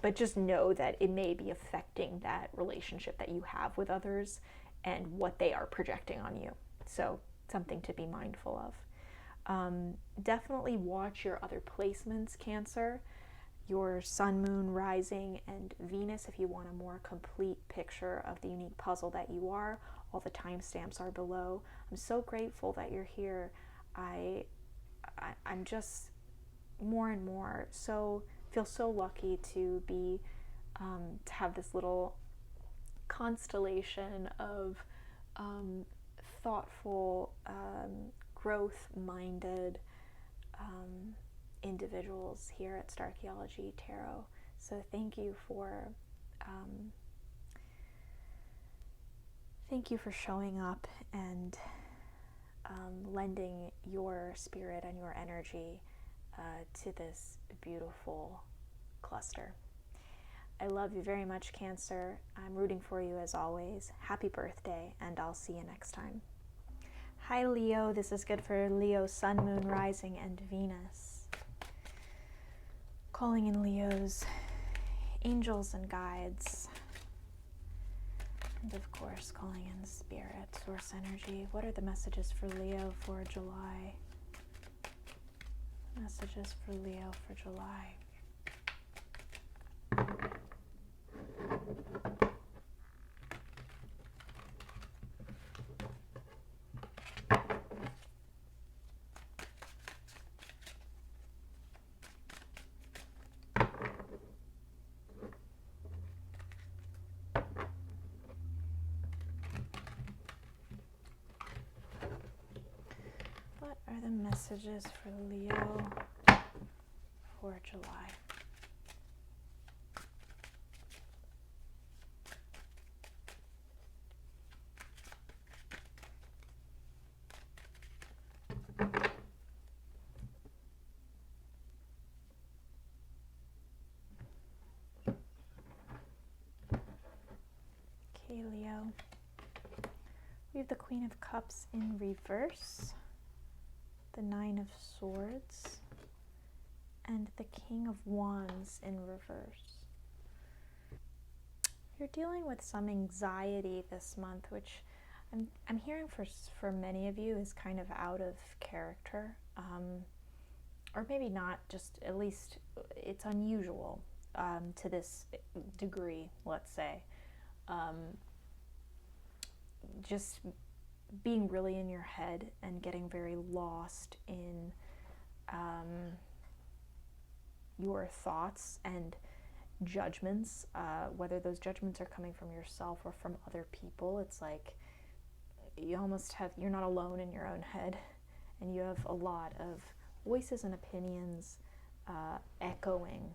Speaker 1: But just know that it may be affecting that relationship that you have with others and what they are projecting on you. So something to be mindful of. Definitely watch your other placements, Cancer, your sun, moon, rising, and Venus if you want a more complete picture of the unique puzzle that you are. All the timestamps are below. I'm so grateful that you're here. I'm just more and more feel so lucky to be to have this little constellation of thoughtful, growth-minded individuals here at Starchaeology Tarot. So thank you for showing up and lending your spirit and your energy to this beautiful cluster. I love you very much, Cancer. I'm rooting for you as always. Happy birthday, and I'll see you next time. Hi, Leo. This is good for Leo, Sun, Moon, Rising, and Venus. Calling in Leo's angels and guides. And of course, calling in Spirit, Source Energy. What are the messages for Leo for July? Messages for Leo for July. What are the messages for Leo for July? Okay, Leo. We have the Queen of Cups in reverse, the Nine of Swords, and the King of Wands in reverse. You're dealing with some anxiety this month, which I'm hearing for many of you is kind of out of character, or maybe not, just at least it's unusual to this degree, let's say. Just being really in your head and getting very lost in your thoughts and judgments, whether those judgments are coming from yourself or from other people. It's like you're not alone in your own head, and you have a lot of voices and opinions echoing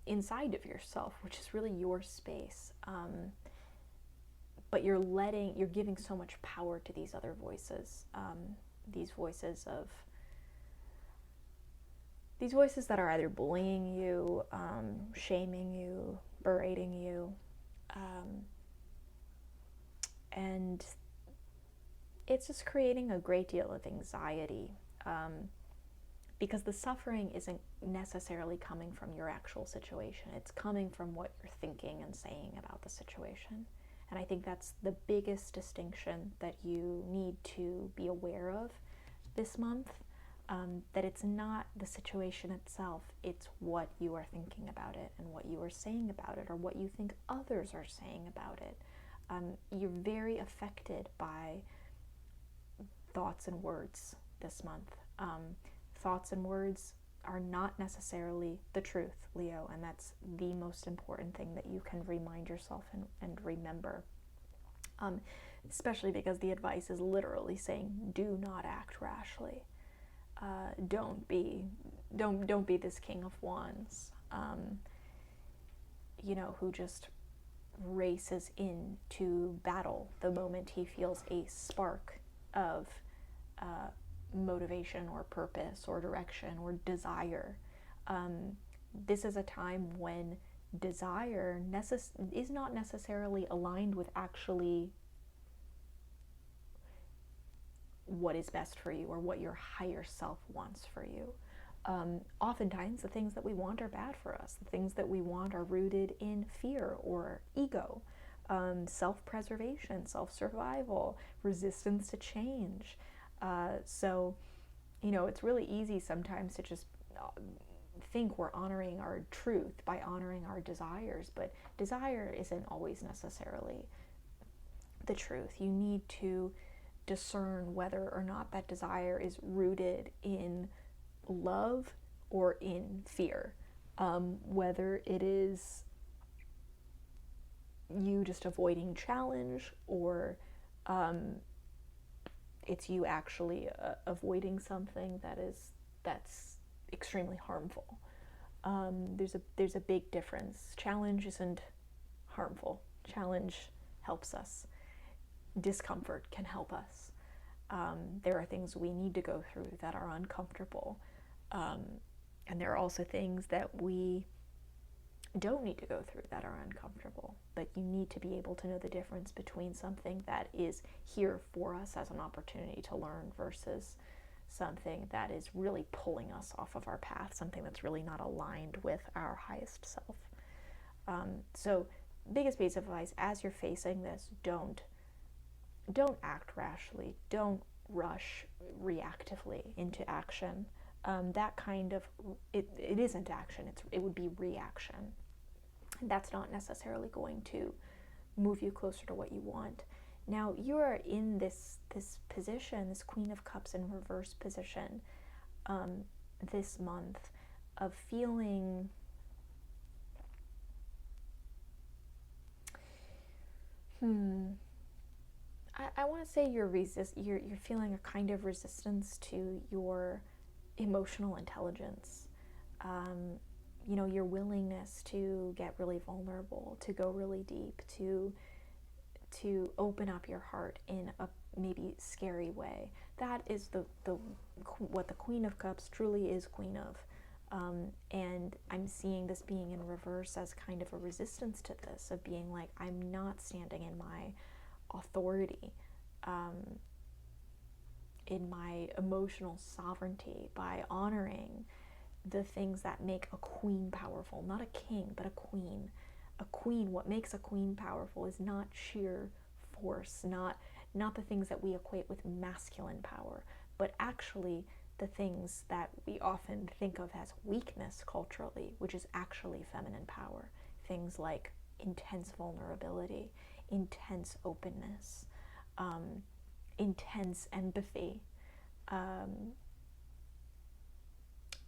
Speaker 1: inside of yourself, which is really your space. But you're giving so much power to these other voices, these voices that are either bullying you, shaming you, berating you, and it's just creating a great deal of anxiety, because the suffering isn't necessarily coming from your actual situation. It's coming from what you're thinking and saying about the situation. And I think that's the biggest distinction that you need to be aware of this month, that it's not the situation itself, it's what you are thinking about it and what you are saying about it, or what you think others are saying about it. You're very affected by thoughts and words this month. Thoughts and words are not necessarily the truth, Leo, and that's the most important thing that you can remind yourself and remember. Especially because the advice is literally saying, do not act rashly. don't be this King of Wands, who just races into battle the moment he feels a spark of motivation or purpose or direction or desire. This is a time when desire is not necessarily aligned with actually what is best for you or what your higher self wants for you. Oftentimes the things that we want are bad for us. The things that we want are rooted in fear or ego, self-preservation, self-survival, resistance to change. So it's really easy sometimes to just think we're honoring our truth by honoring our desires, but desire isn't always necessarily the truth. You need to discern whether or not that desire is rooted in love or in fear, whether it is you just avoiding challenge or it's you actually avoiding something that's extremely harmful. There's a big difference. Challenge isn't harmful. Challenge helps us. Discomfort can help us. There are things we need to go through that are uncomfortable. And there are also things that we don't need to go through that are uncomfortable. But you need to be able to know the difference between something that is here for us as an opportunity to learn versus something that is really pulling us off of our path, something that's really not aligned with our highest self. So biggest piece of advice, as you're facing this, don't act rashly. Don't rush reactively into action. That kind of, it isn't action, it would be reaction. And that's not necessarily going to move you closer to what you want. Now, you are in this position, this Queen of Cups in reverse position, this month, of feeling I want to say you're feeling a kind of resistance to your emotional intelligence. Your willingness to get really vulnerable, to go really deep, to open up your heart in a maybe scary way. That is what the Queen of Cups truly is queen of. And I'm seeing this being in reverse as kind of a resistance to this, of being like, I'm not standing in my authority, in my emotional sovereignty, by honoring the things that make a queen powerful. Not a king, but a queen. A queen, what makes a queen powerful is not sheer force, not the things that we equate with masculine power, but actually the things that we often think of as weakness culturally, which is actually feminine power. Things like intense vulnerability, intense openness, intense empathy,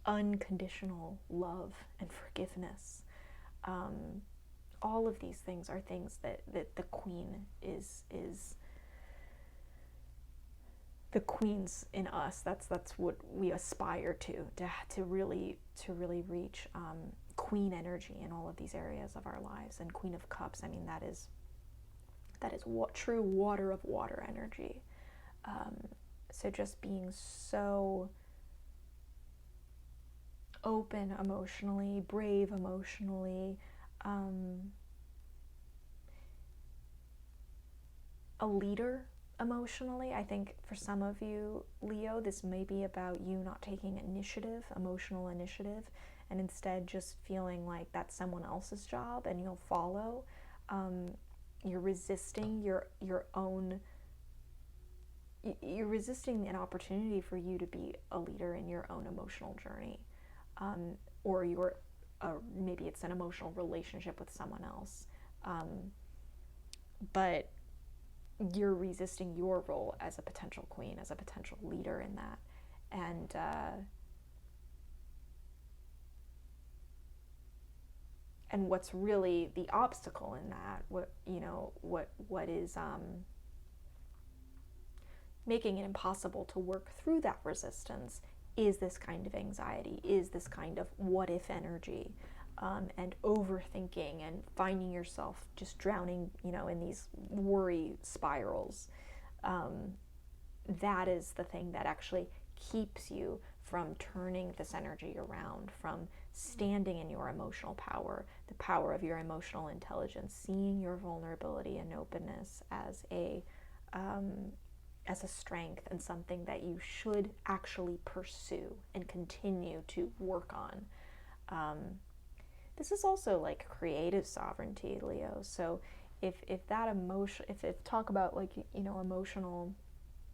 Speaker 1: unconditional love and forgiveness. All of these things are things that the queen is the queens in us. That's what we aspire to really reach queen energy in all of these areas of our lives. And Queen of Cups, I mean, that is what true water of water energy. So just being so open emotionally, brave emotionally, a leader emotionally. I think for some of you, Leo, this may be about you not taking initiative, emotional initiative, and instead just feeling like that's someone else's job and you'll follow. You're resisting you're resisting an opportunity for you to be a leader in your own emotional journey. Or maybe it's an emotional relationship with someone else. But you're resisting your role as a potential queen, as a potential leader in that. And what's really the obstacle in that, what is making it impossible to work through that resistance, is this kind of anxiety, is this kind of what if energy, and overthinking and finding yourself just drowning, in these worry spirals. That is the thing that actually keeps you from turning this energy around, from standing in your emotional power, the power of your emotional intelligence, seeing your vulnerability and openness as a strength and something that you should actually pursue and continue to work on. This is also like creative sovereignty, Leo. So if that emotion, if talk about like, emotional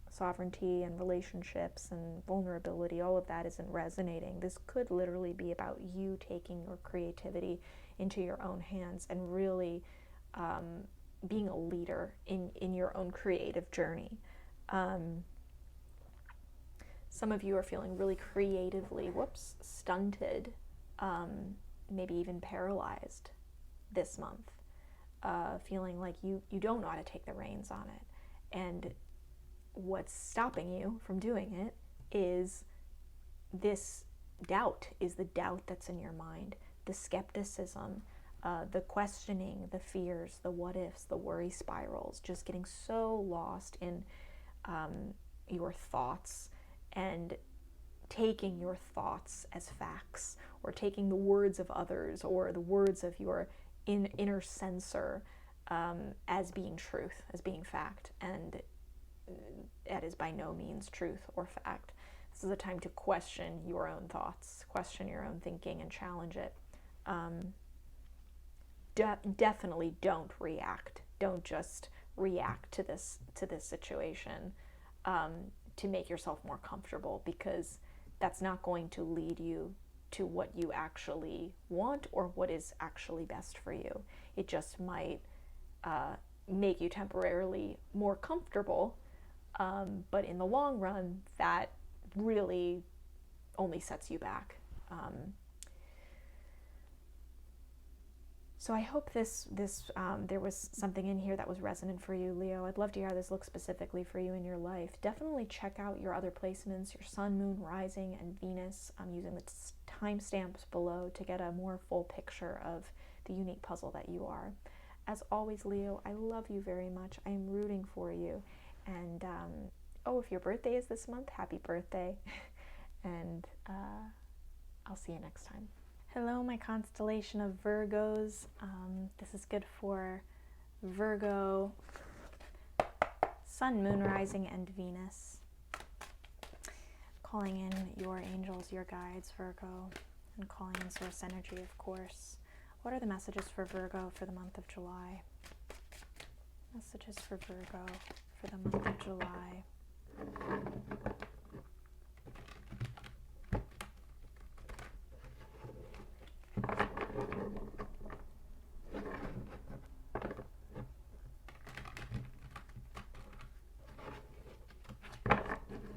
Speaker 1: sovereignty and relationships and vulnerability, all of that isn't resonating, this could literally be about you taking your creativity into your own hands and really being a leader in your own creative journey. Some of you are feeling really creatively, stunted, maybe even paralyzed this month, feeling like you don't know how to take the reins on it. And what's stopping you from doing it is this doubt, is the doubt that's in your mind, the skepticism, the questioning, the fears, the what ifs, the worry spirals, just getting so lost in your thoughts and taking your thoughts as facts, or taking the words of others or the words of your inner censor as being truth, as being fact. And that is by no means truth or fact. This is a time to question your own thoughts, question your own thinking, and challenge it. Definitely don't react. Don't just react to this situation to make yourself more comfortable, because that's not going to lead you to what you actually want or what is actually best for you. It just might make you temporarily more comfortable, but in the long run, that really only sets you back. So I hope this there was something in here that was resonant for you, Leo. I'd love to hear how this looks specifically for you in your life. Definitely check out your other placements, your sun, moon, rising, and Venus. I'm using the timestamps below to get a more full picture of the unique puzzle that you are. As always, Leo, I love you very much. I am rooting for you. And, if your birthday is this month, happy birthday. And I'll see you next time. Hello, my constellation of Virgos. This is good for Virgo, Sun, Moon, Rising, and Venus. Calling in your angels, your guides, Virgo, and calling in source energy, of course. What are the messages for Virgo for the month of July? Messages for Virgo for the month of July.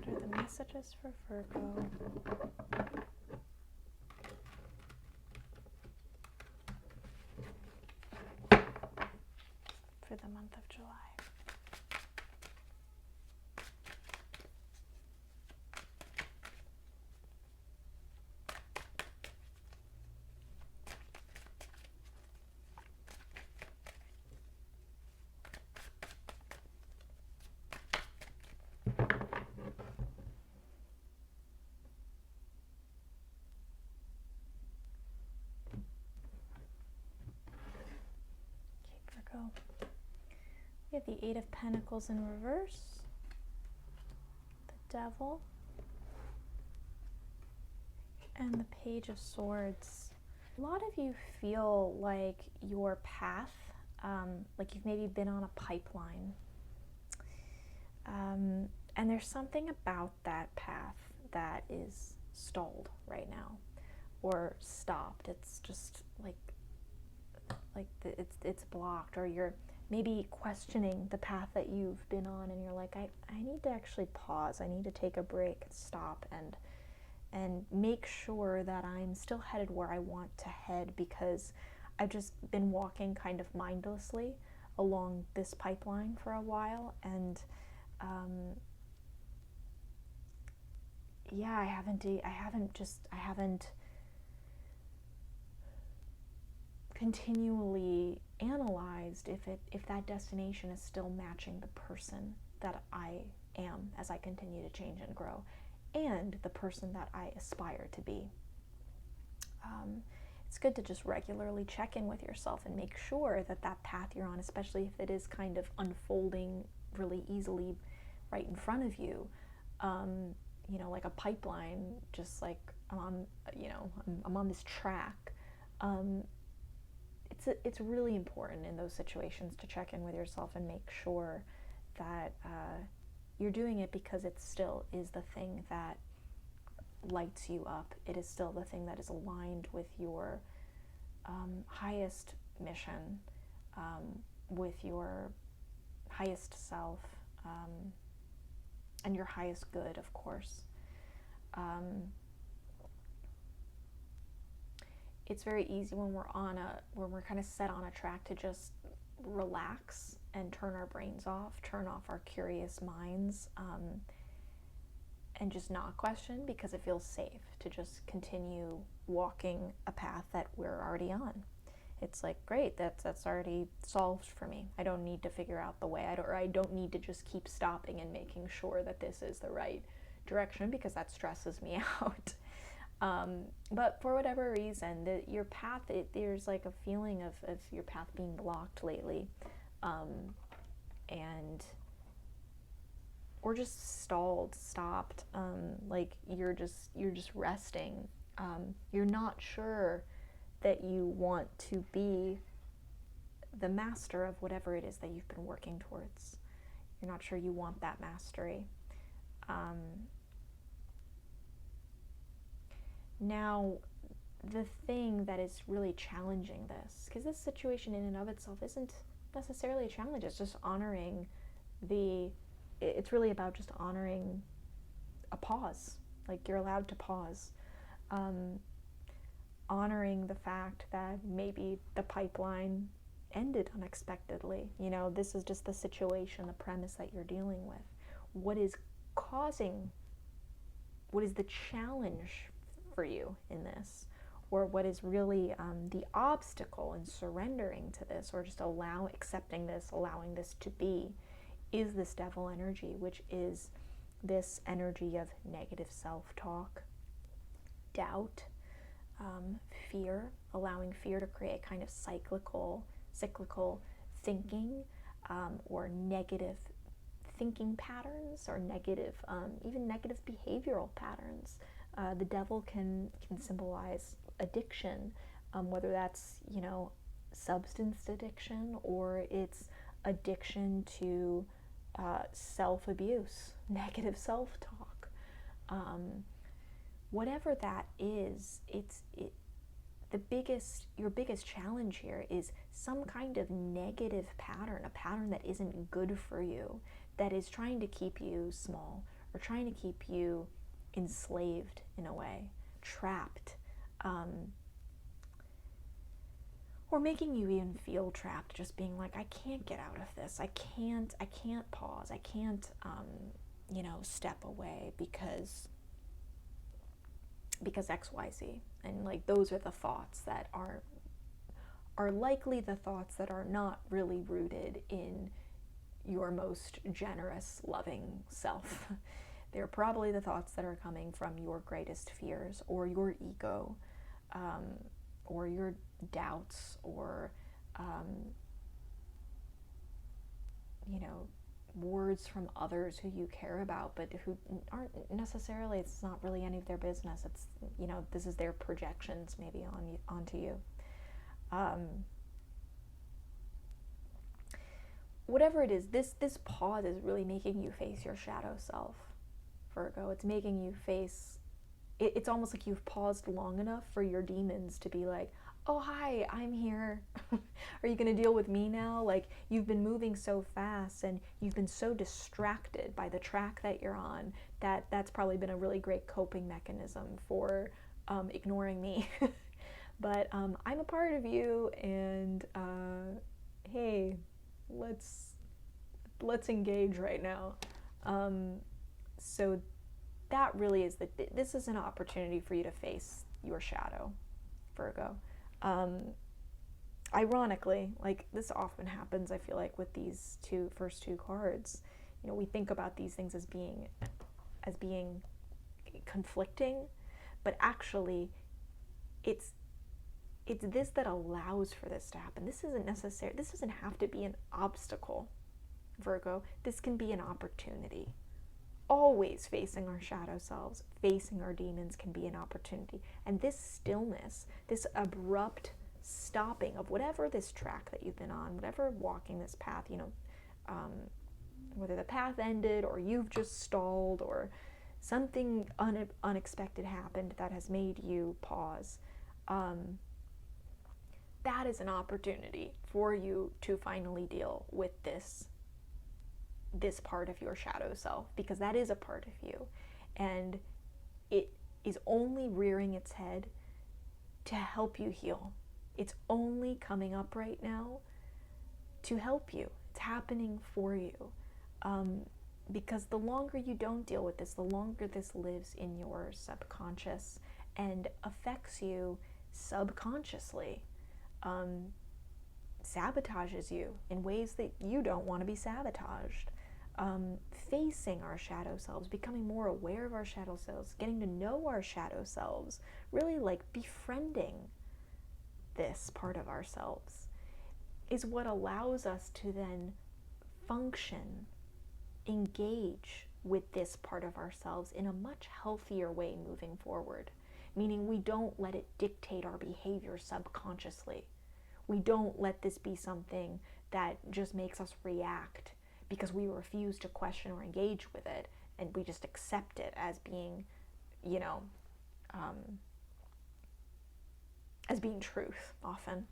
Speaker 1: What are the messages for Virgo? For the month of July. Virgo. We have the Eight of Pentacles in reverse, the Devil, and the Page of Swords. A lot of you feel like your path, like you've maybe been on a pipeline, and there's something about that path that is stalled right now, or stopped. It's just like it's blocked, or you're maybe questioning the path that you've been on, and you're like, I need to actually pause. I need to take a break, stop, and make sure that I'm still headed where I want to head, because I've just been walking kind of mindlessly along this pipeline for a while, and yeah, I haven't continually analyzed if that destination is still matching the person that I am as I continue to change and grow, and the person that I aspire to be. It's good to just regularly check in with yourself and make sure that that path you're on, especially if it is kind of unfolding really easily right in front of you, like a pipeline, just like I'm on this track. It's really important in those situations to check in with yourself and make sure that you're doing it because it still is the thing that lights you up. It is still the thing that is aligned with your highest mission, with your highest self, and your highest good, of course. It's very easy when we're kind of set on a track to just relax and turn our brains off, turn off our curious minds, and just not question, because it feels safe to just continue walking a path that we're already on. It's like, great, that's already solved for me. I don't need to figure out the way, I don't need to just keep stopping and making sure that this is the right direction, because that stresses me out. But for whatever reason, your path, there's like a feeling of your path being blocked lately, and or just stopped. Like you're just resting. You're not sure that you want to be the master of whatever it is that you've been working towards. You're not sure you want that mastery. Now, the thing that is really challenging this, because this situation in and of itself isn't necessarily a challenge, it's just honoring it's really about just honoring a pause. Like, you're allowed to pause. Honoring the fact that maybe the pipeline ended unexpectedly. This is just the situation, the premise that you're dealing with. What is the challenge for you in this? Or what is really the obstacle in surrendering to this, or just accepting this, allowing this to be, is this devil energy, which is this energy of negative self-talk, doubt, fear, allowing fear to create kind of cyclical thinking, or negative thinking patterns, or even negative behavioral patterns. The devil can symbolize addiction, whether that's substance addiction, or it's addiction to self-abuse, negative self-talk. Whatever that is, your biggest challenge here is some kind of negative pattern, a pattern that isn't good for you, that is trying to keep you small, or trying to keep you enslaved in a way, trapped, or making you even feel trapped, just being like, I can't get out of this, I can't pause, I can't step away because XYZ. And like, those are the thoughts that are likely the thoughts that are not really rooted in your most generous, loving self. They're probably the thoughts that are coming from your greatest fears, or your ego, or your doubts, or words from others who you care about, but who aren't necessarily, it's not really any of their business. It's, this is their projections maybe onto you. Whatever it is, this pause is really making you face your shadow self, Virgo. It's making you face, it's almost like you've paused long enough for your demons to be like, oh, hi, I'm here. Are you going to deal with me now? Like, you've been moving so fast, and you've been so distracted by the track that you're on, that's probably been a really great coping mechanism for ignoring me. But I'm a part of you, and hey, let's engage right now. So that really is this is an opportunity for you to face your shadow, Virgo. Ironically, like this often happens, I feel like, with these first two cards. You know, we think about these things as being conflicting, but actually it's this that allows for this to happen. This isn't necessary. This doesn't have to be an obstacle, Virgo. This can be an opportunity. Always facing our shadow selves, facing our demons can be an opportunity. And this stillness, this abrupt stopping of whatever this track that you've been on, whatever walking this path, you know, whether the path ended or you've just stalled or something unexpected happened that has made you pause, that is an opportunity for you to finally deal with this part of your shadow self, because that is a part of you, and it is only rearing its head to help you heal. It's only coming up right now to help you. It's happening for you, because the longer you don't deal with this, the longer this lives in your subconscious and affects you subconsciously, sabotages you in ways that you don't want to be sabotaged. Facing our shadow selves, becoming more aware of our shadow selves, getting to know our shadow selves, really like befriending this part of ourselves is what allows us to then function, engage with this part of ourselves in a much healthier way moving forward. Meaning we don't let it dictate our behavior subconsciously. We don't let this be something that just makes us react because we refuse to question or engage with it, and we just accept it as being, you know, as being truth often.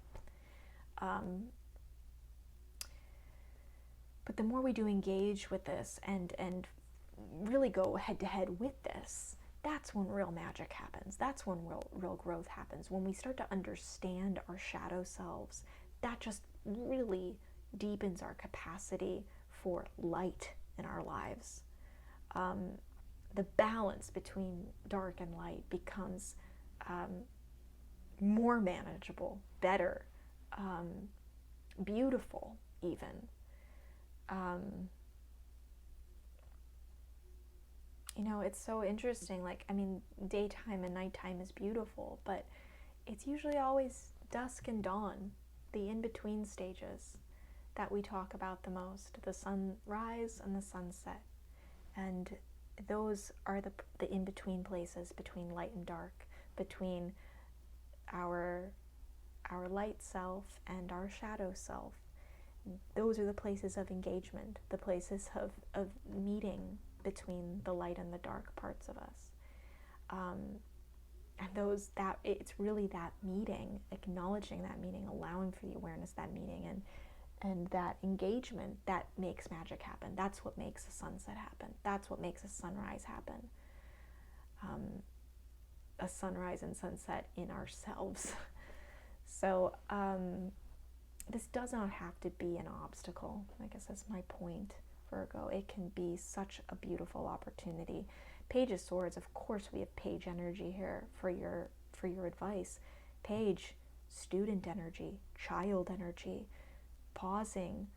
Speaker 1: But the more we do engage with this and really go head to head with this, that's when real magic happens. That's when real growth happens. When we start to understand our shadow selves, that just really deepens our capacity for light in our lives. The balance between dark and light becomes more manageable, better, beautiful even. You know, it's so interesting. Like, I mean, daytime and nighttime is beautiful, but it's usually always dusk and dawn, the in-between stages, that we talk about the most, the sunrise and the sunset. And those are the in-between places between light and dark, between our light self and our shadow self. Those are the places of engagement, the places of meeting between the light and the dark parts of us. And it's really that meeting, acknowledging that meeting, allowing for the awareness of that meeting, and that engagement that makes magic happen. That's what makes a sunset happen. That's what makes a sunrise happen. A sunrise and sunset in ourselves. So this does not have to be an obstacle. I guess that's my point, Virgo. It can be such a beautiful opportunity. Page of Swords, of course we have page energy here for your advice. Page, student energy, child energy, pausing,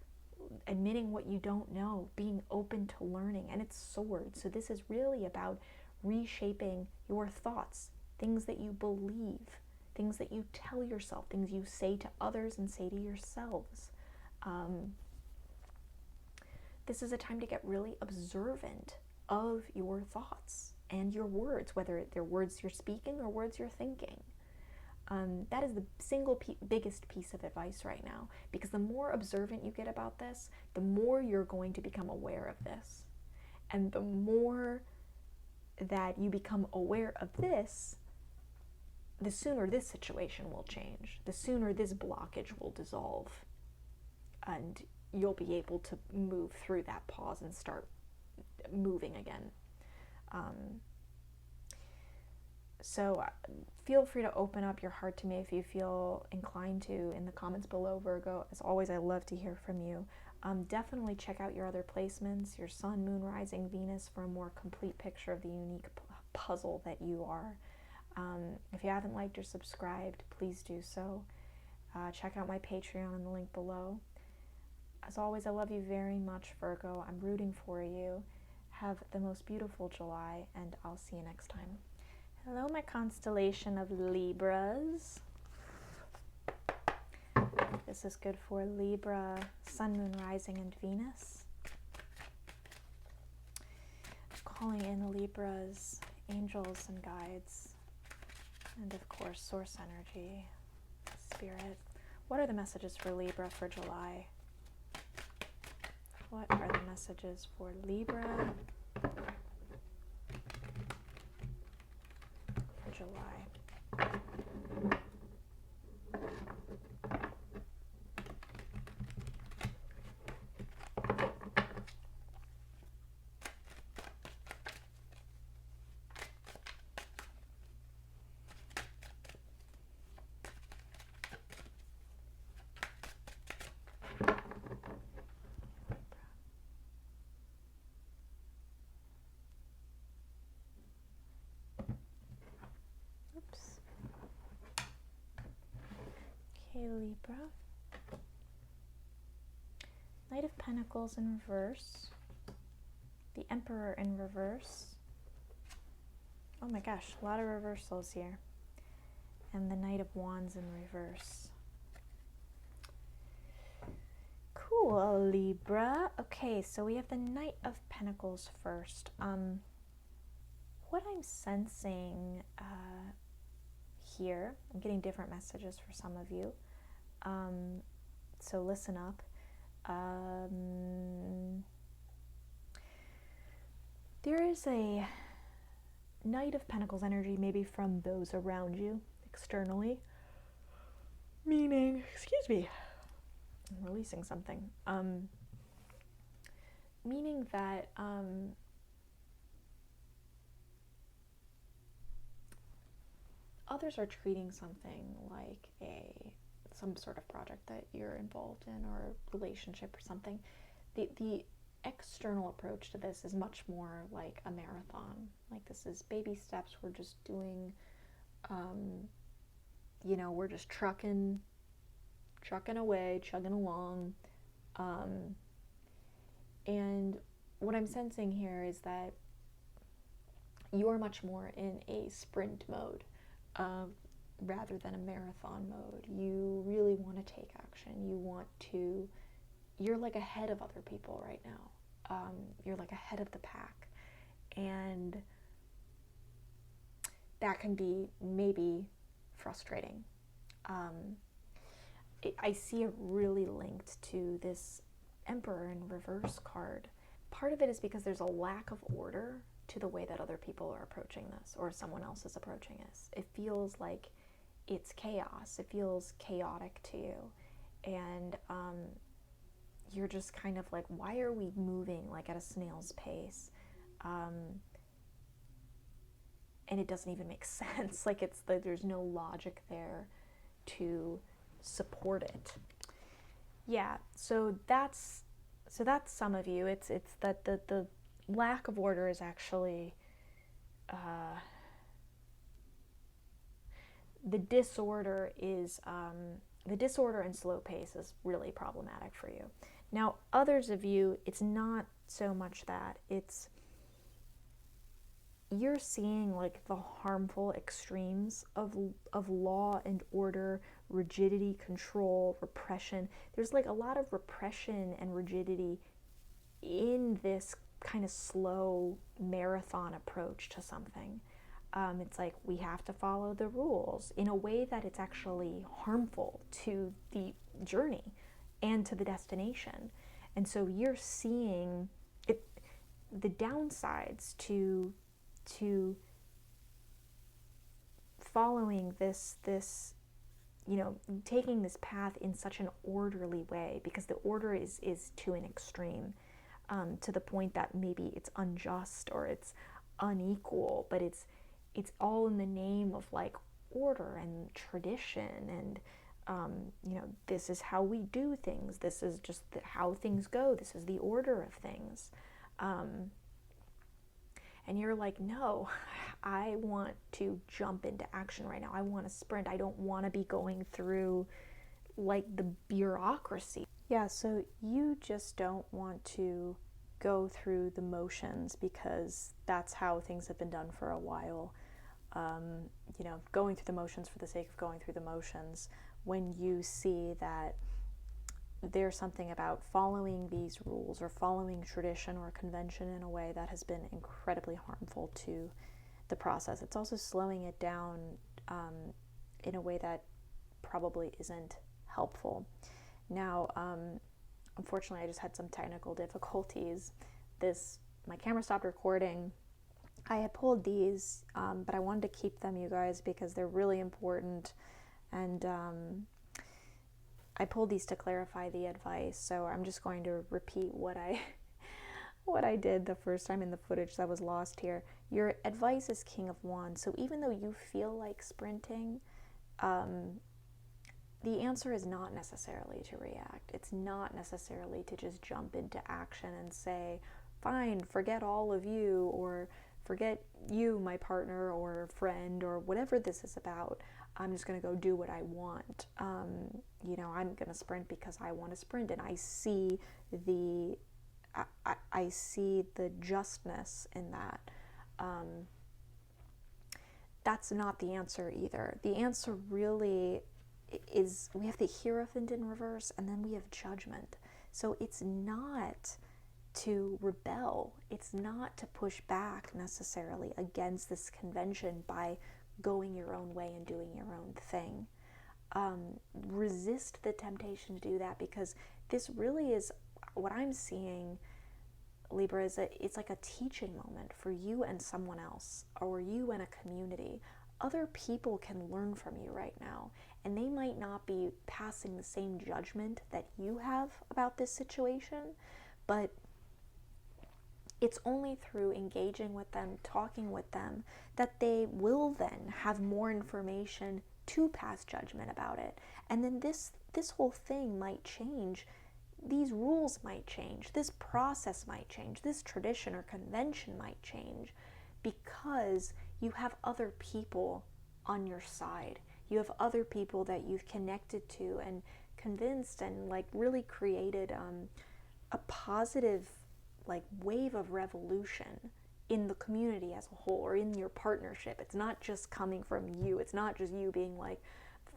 Speaker 1: admitting what you don't know, being open to learning, and it's Swords. So this is really about reshaping your thoughts, things that you believe, things that you tell yourself, things you say to others and say to yourselves. This is a time to get really observant of your thoughts and your words, whether they're words you're speaking or words you're thinking. That is the single biggest piece of advice right now, because the more observant you get about this, the more you're going to become aware of this. And the more that you become aware of this, the sooner this situation will change, the sooner this blockage will dissolve, and you'll be able to move through that pause and start moving again. So feel free to open up your heart to me if you feel inclined to in the comments below, Virgo. As always, I love to hear from you. Definitely check out your other placements, your Sun, Moon, Rising, Venus, for a more complete picture of the unique puzzle that you are. If you haven't liked or subscribed, please do so. Check out my Patreon in the link below. As always, I love you very much, Virgo. I'm rooting for you. Have the most beautiful July, and I'll see you next time. Hello, my constellation of Libras. This is good for Libra, Sun, Moon, Rising, and Venus. Calling in Libra's angels and guides, and of course, source energy, spirit. What are the messages for Libra for July? What are the messages for Libra for July? Okay, Libra. Knight of Pentacles in reverse. The Emperor in reverse. Oh my gosh, a lot of reversals here. And the Knight of Wands in reverse. Cool, Libra. Okay, so we have the Knight of Pentacles first. What I'm sensing here, I'm getting different messages for some of you, so listen up. There is a Knight of Pentacles energy, maybe from those around you externally, meaning, excuse me, I'm releasing something, meaning that others are treating something like some sort of project that you're involved in, or relationship or something. The external approach to this is much more like a marathon. Like, this is baby steps. We're just doing, we're just trucking away, chugging along. And what I'm sensing here is that you're much more in a sprint mode rather than a marathon mode. You really want to take action. You're like ahead of other people right now. You're like ahead of the pack. And that can be maybe frustrating. I see it really linked to this Emperor in reverse card. Part of it is because there's a lack of order to the way that other people are approaching this, or someone else is approaching this. It feels like it's chaos. It feels chaotic to you. And you're just kind of like, why are we moving like at a snail's pace? And it doesn't even make sense. Like, there's no logic there to support it. Yeah, so that's some of you. It's that the lack of order is actually the disorder and slow pace is really problematic for you. Now, others of you, it's not so much that. It's you're seeing like the harmful extremes of law and order, rigidity, control, repression. There's like a lot of repression and rigidity in this kind of slow marathon approach to something. It's like we have to follow the rules in a way that it's actually harmful to the journey and to the destination. And so you're seeing it, the downsides to following this, taking this path in such an orderly way, because the order is to an extreme, to the point that maybe it's unjust or it's unequal, but it's all in the name of like order and tradition and this is how we do things. This is just how things go. This is the order of things. And you're like, no, I want to jump into action right now. I want to sprint. I don't want to be going through like the bureaucracy. Yeah, so you just don't want to go through the motions because that's how things have been done for a while. Going through the motions for the sake of going through the motions, when you see that there's something about following these rules or following tradition or convention in a way that has been incredibly harmful to the process. It's also slowing it down in a way that probably isn't helpful. Now, unfortunately, I just had some technical difficulties. My camera stopped recording. I had pulled these, but I wanted to keep them, you guys, because they're really important. And I pulled these to clarify the advice, so I'm just going to repeat what I did the first time in the footage that was lost here. Your advice is King of Wands, so even though you feel like sprinting, the answer is not necessarily to react. It's not necessarily to just jump into action and say, fine, forget all of you, or forget you, my partner or friend, or whatever this is about. I'm just going to go do what I want. I'm going to sprint because I want to sprint, and I see the justness in that. That's not the answer either. The answer really is, we have the Hierophant in reverse, and then we have Judgment. So it's not to rebel. It's not to push back necessarily against this convention by going your own way and doing your own thing. Resist the temptation to do that, because this really is what I'm seeing, Libra, is it's like a teaching moment for you and someone else, or you and a community. Other people can learn from you right now, and they might not be passing the same judgment that you have about this situation, but it's only through engaging with them, talking with them, that they will then have more information to pass judgment about it. And then this whole thing might change. These rules might change. This process might change. This tradition or convention might change, because you have other people on your side. You have other people that you've connected to and convinced and like really created a positive like wave of revolution in the community as a whole, or in your partnership. It's not just coming from you. It's not just you being like,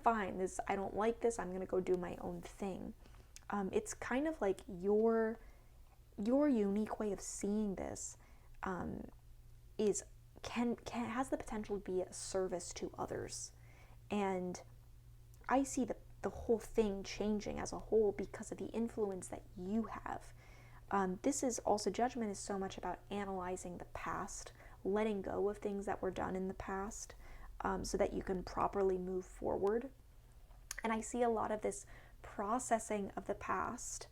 Speaker 1: fine, I don't like this, I'm gonna go do my own thing. It's kind of like your unique way of seeing this has the potential to be a service to others. And I see the whole thing changing as a whole because of the influence that you have. This is also, Judgment is so much about analyzing the past, letting go of things that were done in the past, so that you can properly move forward. And I see a lot of this processing of the past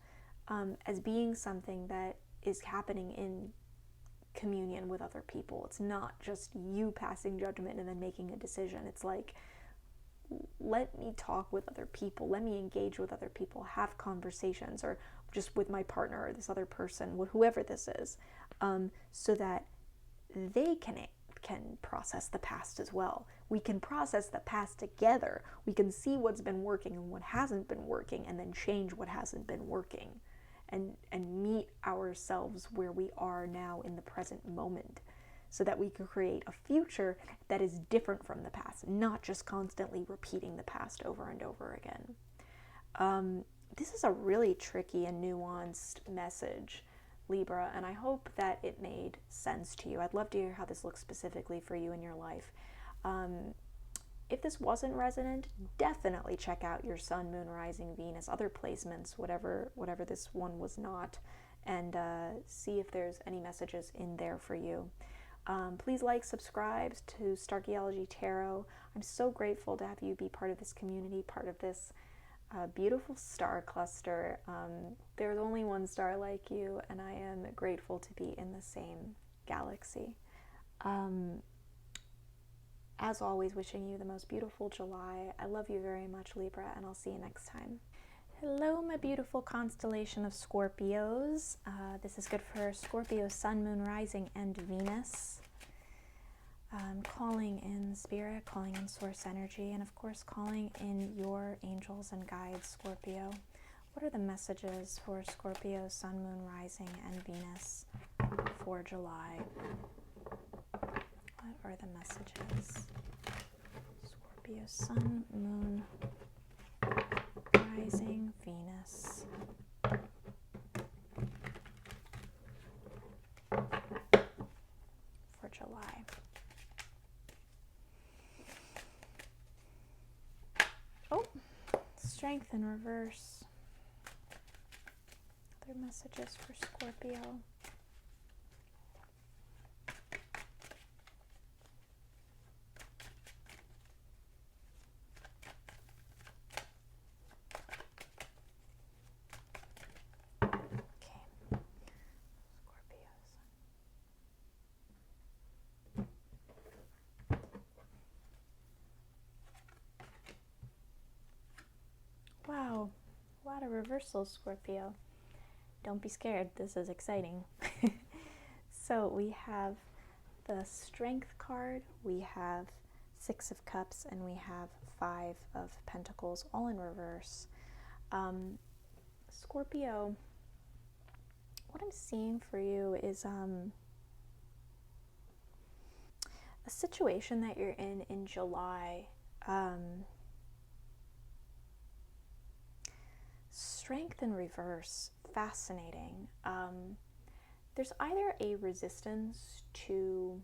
Speaker 1: as being something that is happening in communion with other people. It's not just you passing judgment and then making a decision. It's like, let me talk with other people, let me engage with other people, have conversations, or just with my partner or this other person, whoever this is, so that they can process the past as well. We can process the past together. We can see what's been working and what hasn't been working, and then change what hasn't been working, and meet ourselves where we are now in the present moment, so that we can create a future that is different from the past, not just constantly repeating the past over and over again. This is a really tricky and nuanced message, Libra, and I hope that it made sense to you. I'd love to hear how this looks specifically for you in your life. If this wasn't resonant, definitely check out your Sun, Moon, Rising, Venus, other placements, whatever this one was not, and see if there's any messages in there for you. Please like, subscribe to Starchaeology Tarot. I'm so grateful to have you be part of this community, part of this beautiful star cluster. There's only one star like you, and I am grateful to be in the same galaxy. as always, wishing you the most beautiful July. I love you very much, Libra, and I'll see you next time. Hello, my beautiful constellation of Scorpios. This is good for Scorpio, Sun, Moon, Rising, and Venus. Calling in Spirit, calling in Source Energy, and of course calling in your angels and guides, Scorpio. What are the messages for Scorpio, Sun, Moon, Rising, and Venus for July? What are the messages? Scorpio, Sun, Moon, Rising, Venus. For July. Oh, Strength in reverse. Other messages for Scorpio. Wow, a lot of reversals, Scorpio. Don't be scared, this is exciting. So we have the Strength card, we have Six of Cups, and we have Five of Pentacles, all in reverse. Scorpio, what I'm seeing for you is a situation that you're in July. Strength in reverse, fascinating. There's either a resistance to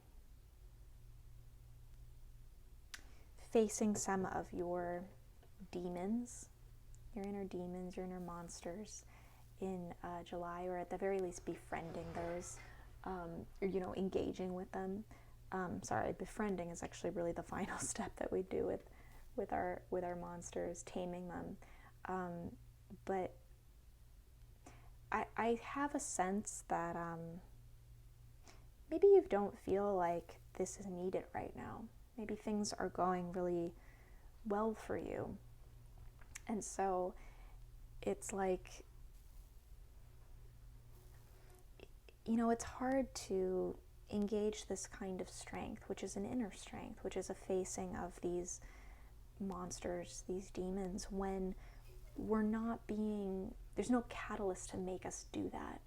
Speaker 1: facing some of your demons, your inner monsters in July, or at the very least befriending those, or, engaging with them. Sorry, befriending is actually really the final step that we do with our monsters, taming them. But I have a sense that maybe you don't feel like this is needed right now. Maybe things are going really well for you. And so it's like, it's hard to engage this kind of strength, which is an inner strength, which is a facing of these monsters, these demons, when there's no catalyst to make us do that.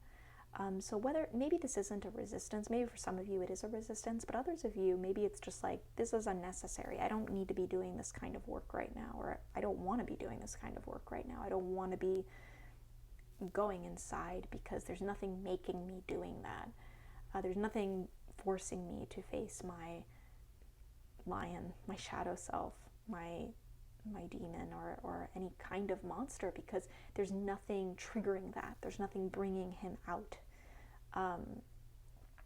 Speaker 1: So maybe this isn't a resistance, maybe for some of you it is a resistance, but others of you, maybe it's just like, this is unnecessary. I don't need to be doing this kind of work right now, or I don't want to be doing this kind of work right now. I don't want to be going inside because there's nothing making me doing that. There's nothing forcing me to face my lion, my shadow self, my demon, or any kind of monster, because there's nothing triggering that. There's nothing bringing him out,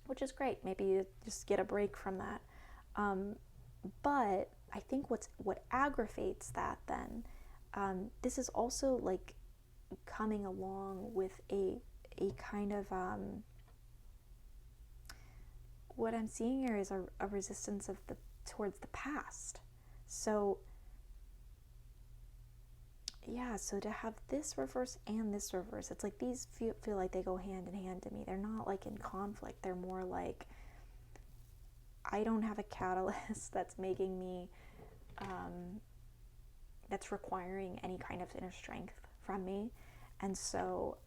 Speaker 1: which is great. Maybe you just get a break from that. But I think what aggravates that then, this is also like coming along with a kind of what I'm seeing here is a resistance towards the past. So yeah, so to have this reverse and this reverse, it's like these feel like they go hand in hand to me. They're not like in conflict. They're more like, I don't have a catalyst that's making me, that's requiring any kind of inner strength from me. And so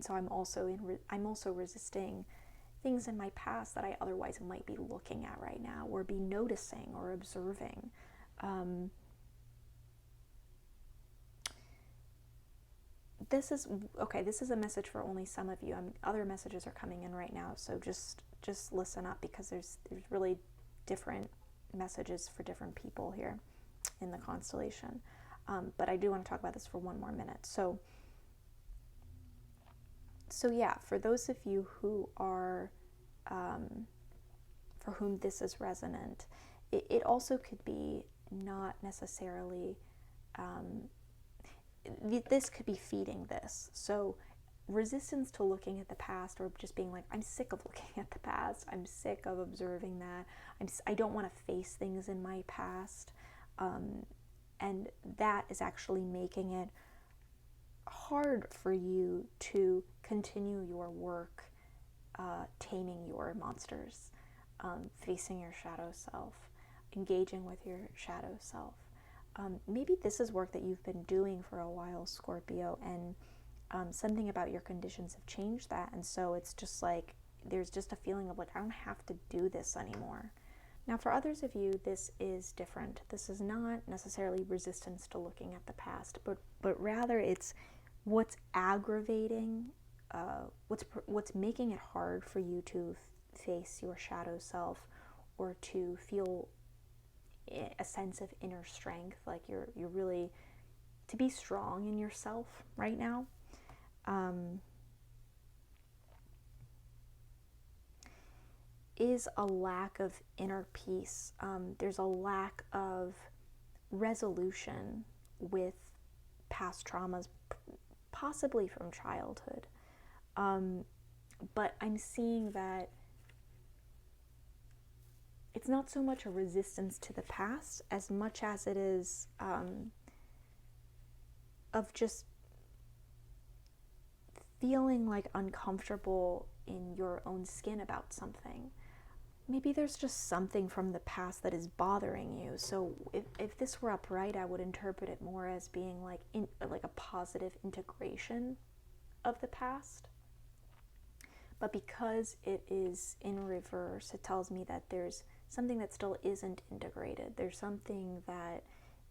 Speaker 1: I'm also resisting things in my past that I otherwise might be looking at right now, or be noticing or observing. This is a message for only some of you. Other messages are coming in right now, so just listen up, because there's really different messages for different people here in the constellation. But I do want to talk about this for one more minute. So yeah, for those of you who are, for whom this is resonant, it also could be not necessarily, this could be feeding this. So resistance to looking at the past, or just being like, I'm sick of looking at the past. I'm sick of observing that. I don't want to face things in my past. And that is actually making it hard for you to continue your work, taming your monsters, facing your shadow self, engaging with your shadow self. Maybe this is work that you've been doing for a while, Scorpio, and something about your conditions have changed that. And so it's just like, there's just a feeling of like, I don't have to do this anymore. Now, for others of you, this is different. This is not necessarily resistance to looking at the past, but rather it's what's aggravating, what's making it hard for you to face your shadow self, or to feel a sense of inner strength, like you're really, to be strong in yourself right now. Is a lack of inner peace. There's a lack of resolution with past traumas, possibly from childhood. But I'm seeing that it's not so much a resistance to the past as much as it is of just feeling like uncomfortable in your own skin about something. Maybe there's just something from the past that is bothering you. So if this were upright, I would interpret it more as being like a positive integration of the past. But because it is in reverse, it tells me that there's something that still isn't integrated. There's something that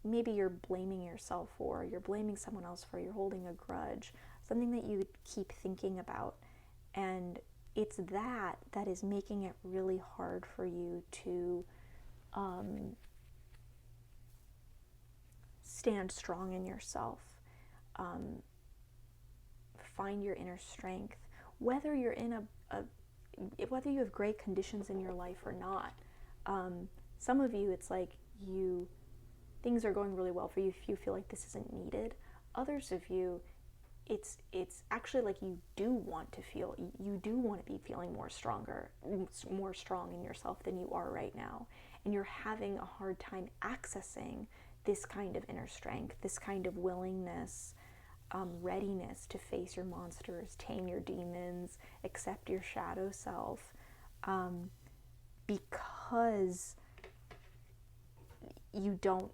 Speaker 1: maybe you're blaming yourself for, you're blaming someone else for, you're holding a grudge, something that you keep thinking about. And it's that is making it really hard for you to stand strong in yourself, find your inner strength, whether you're in whether you have great conditions in your life or not. Some of you, it's like things are going really well for you if you feel like this isn't needed. Others of you, it's actually like you do want to be feeling more strong in yourself than you are right now, and you're having a hard time accessing this kind of inner strength, this kind of willingness, readiness to face your monsters, tame your demons, accept your shadow self, because you don't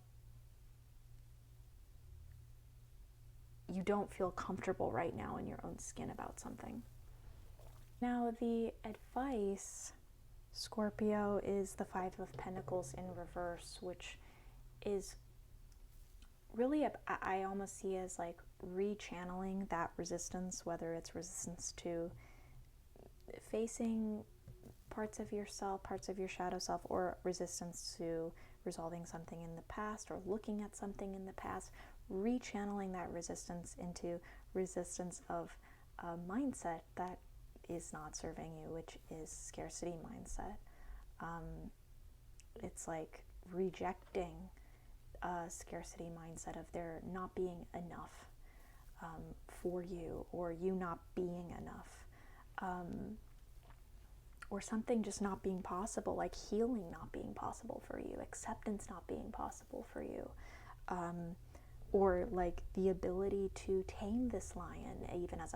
Speaker 1: feel comfortable right now in your own skin about something. Now, the advice, Scorpio, is the Five of Pentacles in reverse, which is really, I almost see as like rechanneling that resistance, whether it's resistance to facing parts of yourself, parts of your shadow self, or resistance to resolving something in the past or looking at something in the past, rechanneling that resistance into resistance of a mindset that is not serving you, which is scarcity mindset. It's like rejecting a scarcity mindset of there not being enough for you, or you not being enough, or something just not being possible, like healing not being possible for you, acceptance not being possible for you, or like the ability to tame this lion, even as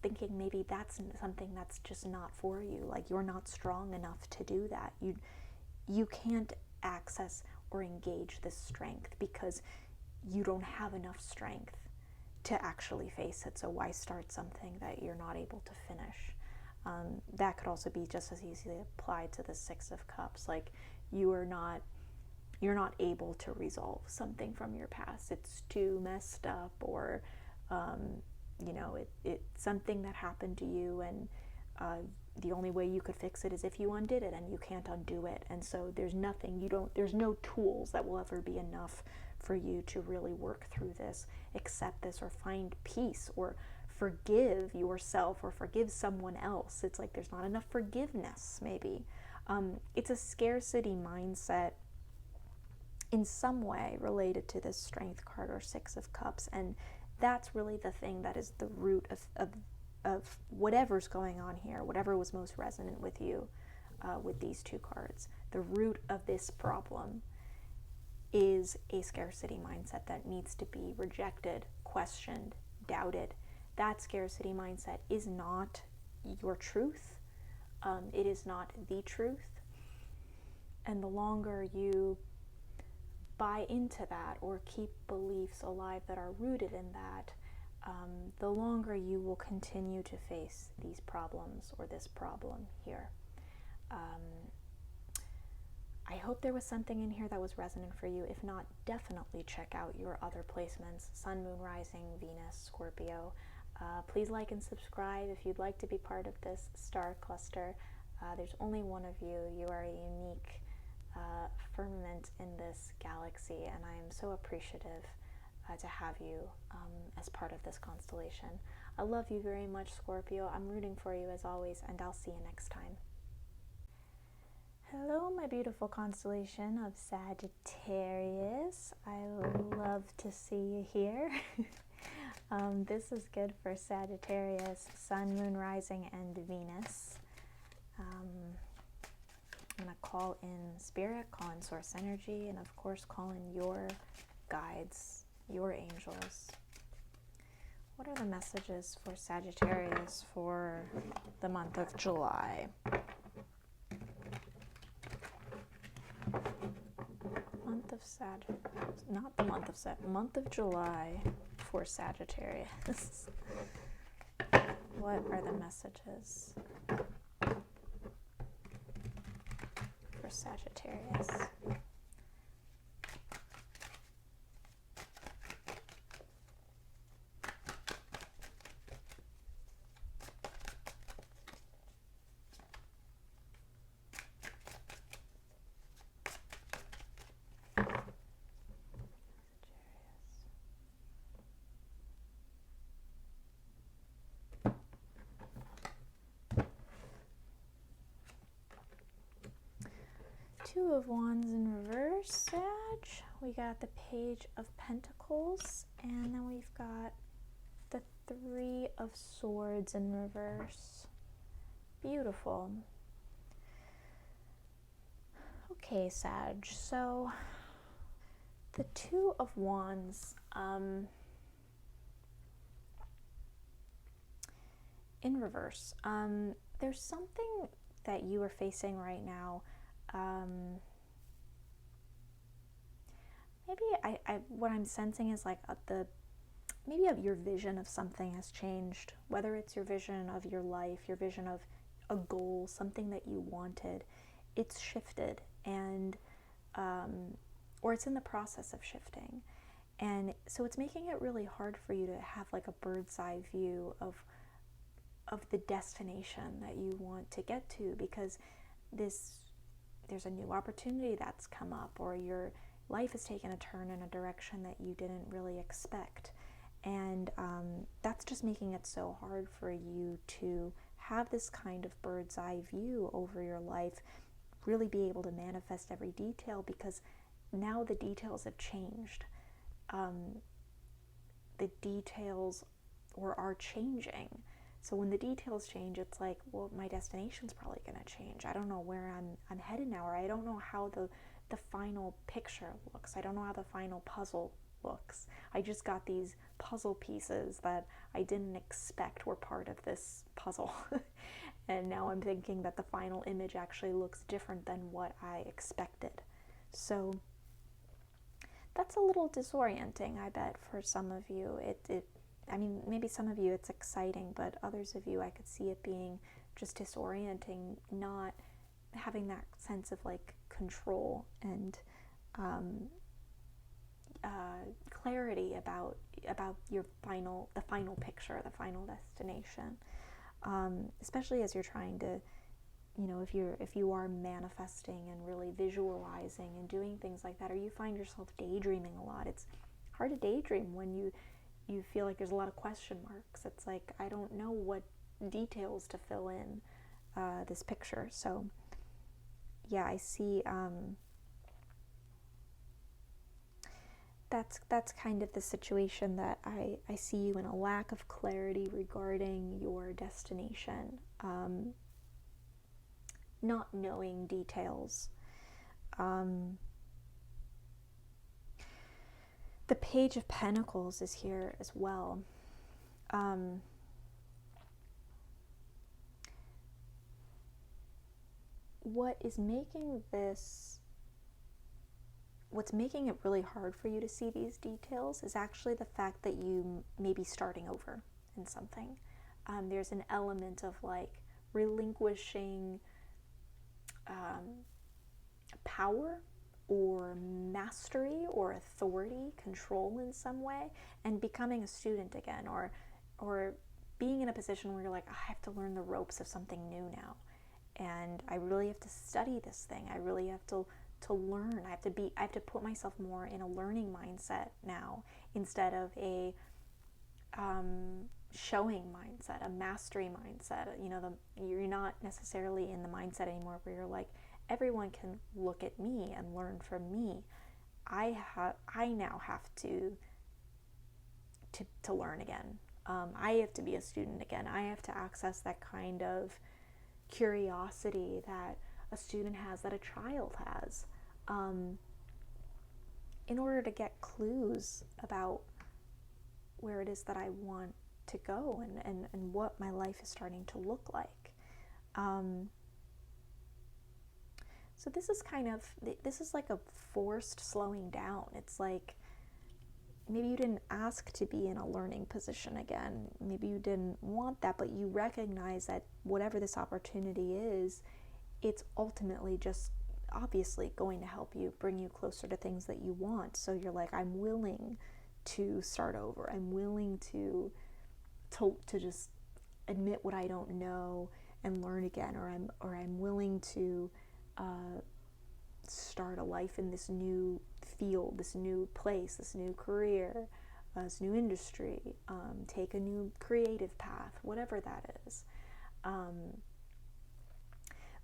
Speaker 1: thinking maybe that's something that's just not for you, like you're not strong enough to do that. You can't access or engage this strength because you don't have enough strength to actually face it. So why start something that you're not able to finish? That could also be just as easily applied to the Six of Cups. Like you're not able to resolve something from your past. It's too messed up, or it's something that happened to you, and the only way you could fix it is if you undid it, and you can't undo it. And so there's no tools that will ever be enough for you to really work through this, accept this, or find peace, or forgive yourself, or forgive someone else. It's like there's not enough forgiveness, maybe. It's a scarcity mindset in some way related to this Strength card or Six of Cups, and that's really the thing that is the root of whatever's going on here, whatever was most resonant with you with these two cards. The root of this problem is a scarcity mindset that needs to be rejected, questioned, doubted. That scarcity mindset is not your truth. It is not the truth. And the longer you buy into that or keep beliefs alive that are rooted in that, the longer you will continue to face these problems or this problem here. I hope there was something in here that was resonant for you. If not, definitely check out your other placements: Sun, Moon, Rising, Venus, Scorpio. Please like and subscribe if you'd like to be part of this star cluster. There's only one of you. You are a unique firmament in this galaxy, and I am so appreciative to have you as part of this constellation. I love you very much, Scorpio. I'm rooting for you as always, and I'll see you next time. Hello, my beautiful constellation of Sagittarius. I love to see you here. This is good for Sagittarius, Sun, Moon, Rising, and Venus. I'm going to call in Spirit, call in Source Energy, and of course call in your guides, your angels. What are the messages for Sagittarius for the month of July? Month of July for Sagittarius. What are the messages for Sagittarius? Two of Wands in reverse, Sag. We got the Page of Pentacles, and then we've got the Three of Swords in reverse. Beautiful. Okay, Sag, so the Two of Wands, in reverse. There's something that you are facing right now. Maybe what I'm sensing is like maybe your vision of something has changed, whether it's your vision of your life, your vision of a goal, something that you wanted. It's shifted, and or it's in the process of shifting, and so it's making it really hard for you to have like a bird's eye view of the destination that you want to get to, because there's a new opportunity that's come up, or your life has taken a turn in a direction that you didn't really expect, and that's just making it so hard for you to have this kind of bird's eye view over your life, really be able to manifest every detail, because now the details have changed. The details are changing. So when the details change, it's like, well, my destination's probably going to change. I don't know where I'm headed now, or I don't know how the final picture looks. I don't know how the final puzzle looks. I just got these puzzle pieces that I didn't expect were part of this puzzle. And now I'm thinking that the final image actually looks different than what I expected. So that's a little disorienting, I bet, for some of you. I mean, maybe some of you it's exciting, but others of you, I could see it being just disorienting, not having that sense of like control and clarity about the final picture, the final destination. Especially as you're trying to, if you are manifesting and really visualizing and doing things like that, or you find yourself daydreaming a lot. It's hard to daydream when you feel like there's a lot of question marks. It's like, I don't know what details to fill in this picture. So yeah, I see that's kind of the situation that I see you in, a lack of clarity regarding your destination, not knowing details. The Page of Pentacles is here as well. What's making it really hard for you to see these details is actually the fact that you may be starting over in something. There's an element of like relinquishing power or mastery or authority, control in some way, and becoming a student again, or being in a position where you're like, I have to learn the ropes of something new now, and I really have to study this thing. I really have to learn. I have to put myself more in a learning mindset now instead of a showing mindset, a mastery mindset. You're not necessarily in the mindset anymore where you're like, everyone can look at me and learn from me. I now have to learn again. I have to be a student again. I have to access that kind of curiosity that a student has, that a child has, in order to get clues about where it is that I want to go and what my life is starting to look like. So this is like a forced slowing down. It's like maybe you didn't ask to be in a learning position again. Maybe you didn't want that, but you recognize that whatever this opportunity is, it's ultimately just obviously going to help you, bring you closer to things that you want. So you're like, I'm willing to start over. I'm willing to just admit what I don't know and learn again, or I'm willing to start a life in this new field, this new place, this new career, this new industry, take a new creative path, whatever that is.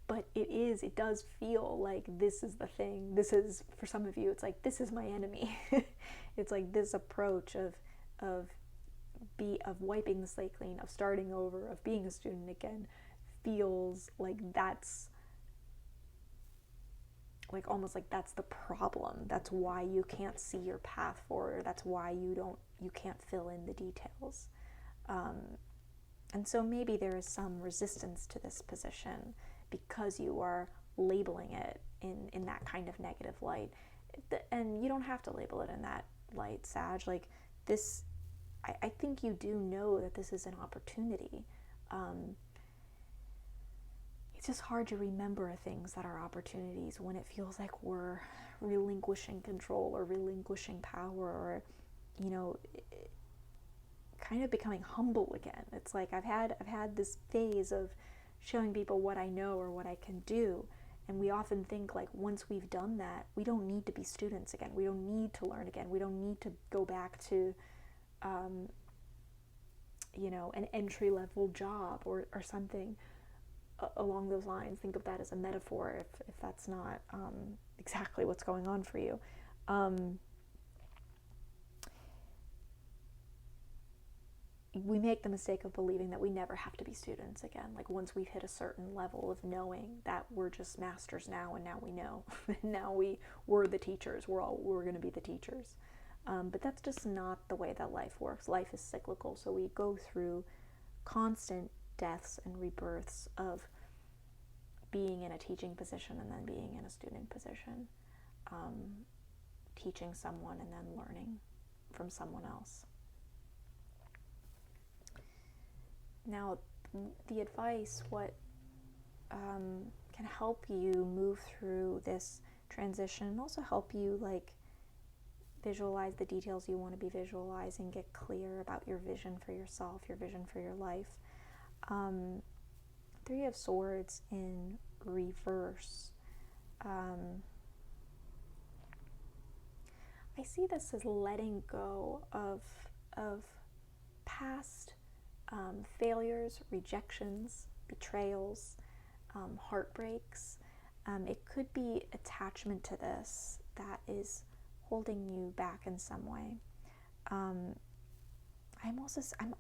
Speaker 1: But it does feel like this is the thing. This is, for some of you, it's like, this is my enemy. It's like this approach of wiping the slate clean, of starting over, of being a student again, feels like that's like almost like that's the problem. That's why you can't see your path forward. That's why you can't fill in the details. And so maybe there is some resistance to this position because you are labeling it in that kind of negative light. And you don't have to label it in that light, Sag. Like this, I think you do know that this is an opportunity. It's just hard to remember things that are opportunities when it feels like we're relinquishing control or relinquishing power, or, kind of becoming humble again. It's like I've had this phase of showing people what I know or what I can do, and we often think like once we've done that, we don't need to be students again. We don't need to learn again. We don't need to go back to an entry-level job or something along those lines. Think of that as a metaphor if that's not exactly what's going on for you. We make the mistake of believing that we never have to be students again. Like once we've hit a certain level of knowing that we're just masters now, and now we know. Now we're the teachers. We're going to be the teachers. But that's just not the way that life works. Life is cyclical, so we go through constant deaths and rebirths of being in a teaching position and then being in a student position, teaching someone and then learning from someone else. Now, the advice, what can help you move through this transition and also help you like visualize the details you want to be visualizing, get clear about your vision for yourself, your vision for your life. Three of Swords in reverse. I see this as letting go of past failures, rejections, betrayals, heartbreaks. It could be attachment to this that is holding you back in some way. I'm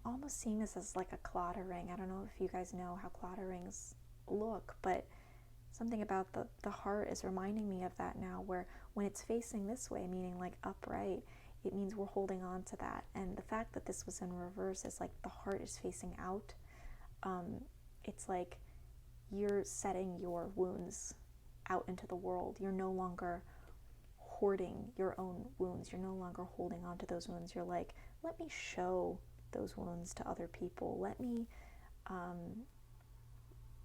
Speaker 1: almost seeing this as like a clotter ring. I don't know if you guys know how clotter rings look, but something about the heart is reminding me of that now, where when it's facing this way, meaning like upright, it means we're holding on to that. And the fact that this was in reverse is like the heart is facing out. It's like you're setting your wounds out into the world. You're no longer hoarding your own wounds. You're no longer holding on to those wounds. You're like, let me show those wounds to other people. Let me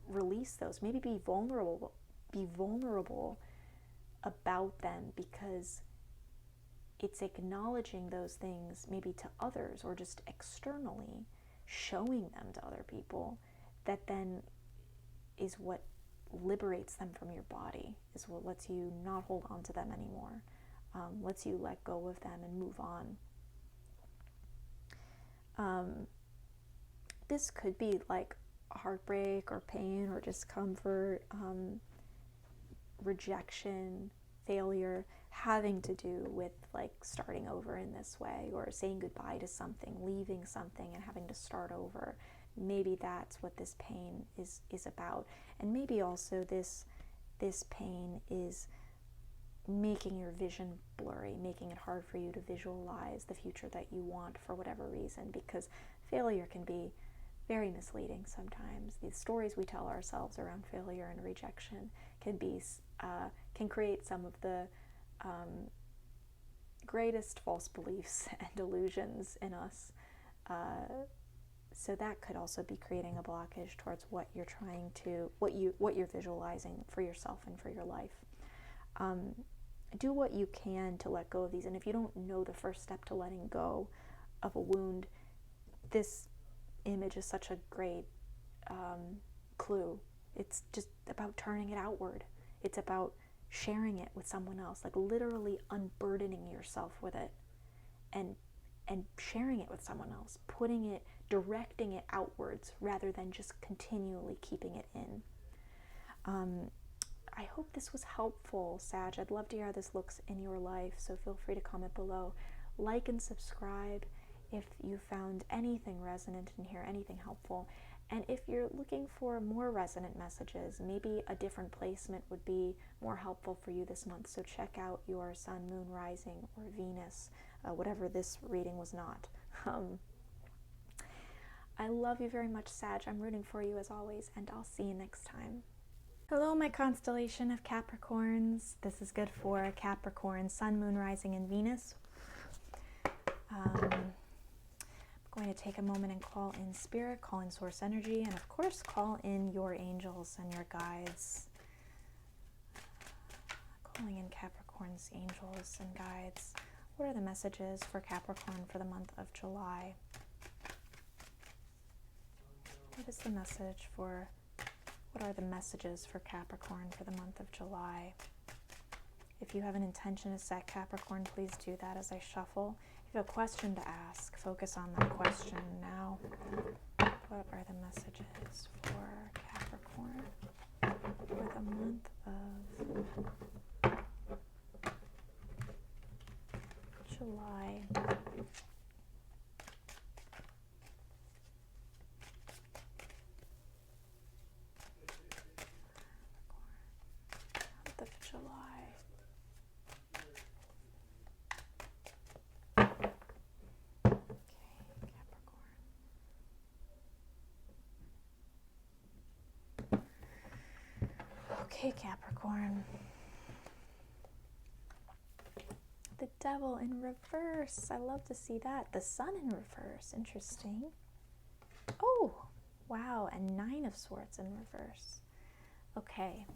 Speaker 1: release those. Maybe be vulnerable about them, because it's acknowledging those things maybe to others, or just externally showing them to other people, that then is what liberates them from your body, is what lets you not hold on to them anymore, lets you let go of them and move on. This could be like heartbreak or pain or discomfort, rejection, failure, having to do with like starting over in this way, or saying goodbye to something, leaving something and having to start over. Maybe that's what this pain is about. And maybe also this pain is making your vision blurry, making it hard for you to visualize the future that you want for whatever reason, because failure can be very misleading sometimes. The stories we tell ourselves around failure and rejection can create some of the greatest false beliefs and delusions in us. So that could also be creating a blockage towards what you're what you're visualizing for yourself and for your life. Do what you can to let go of these. And if you don't know the first step to letting go of a wound, this image is such a great clue. It's just about turning it outward. It's about sharing it with someone else, like literally unburdening yourself with it and sharing it with someone else, directing it outwards rather than just continually keeping it in. I hope this was helpful, Sag. I'd love to hear how this looks in your life, so feel free to comment below. Like and subscribe if you found anything resonant in here, anything helpful. And if you're looking for more resonant messages, maybe a different placement would be more helpful for you this month. So check out your sun, moon, rising, or Venus, whatever this reading was not. I love you very much, Sag. I'm rooting for you as always, and I'll see you next time. Hello, my constellation of Capricorns. This is good for Capricorn, sun, moon, rising, and Venus. I'm going to take a moment and call in spirit, call in source energy, and of course call in your angels and your guides. Calling in Capricorn's angels and guides. What are the messages for Capricorn for the month of July? What are the messages for Capricorn for the month of July? If you have an intention to set Capricorn, please do that as I shuffle. If you have a question to ask, focus on that question now. What are the messages for Capricorn for the month of July? Okay, Capricorn. The Devil in reverse. I love to see that. The Sun in reverse. Interesting. Oh, wow. And 9 of Swords in reverse. Okay.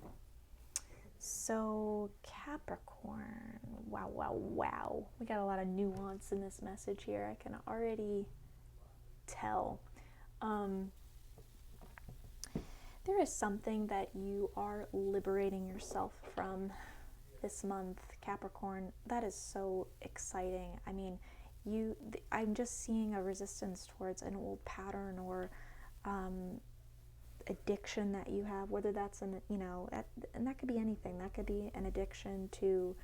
Speaker 1: So, Capricorn. Wow, wow, wow. We got a lot of nuance in this message here. I can already tell. There is something that you are liberating yourself from this month, Capricorn. That is so exciting. I mean, I'm just seeing a resistance towards an old pattern or addiction that you have, whether that's and that could be anything. That could be an addiction to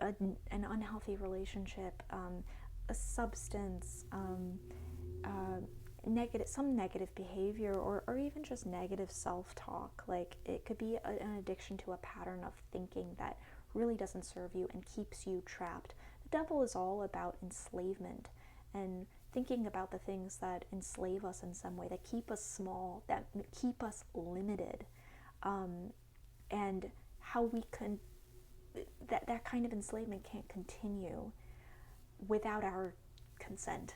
Speaker 1: an unhealthy relationship, a substance, some negative behavior, or even just negative self-talk. Like it could be an addiction to a pattern of thinking that really doesn't serve you and keeps you trapped. The devil is all about enslavement and thinking about the things that enslave us in some way, that keep us small, that keep us limited, and how we can, that kind of enslavement can't continue without our consent.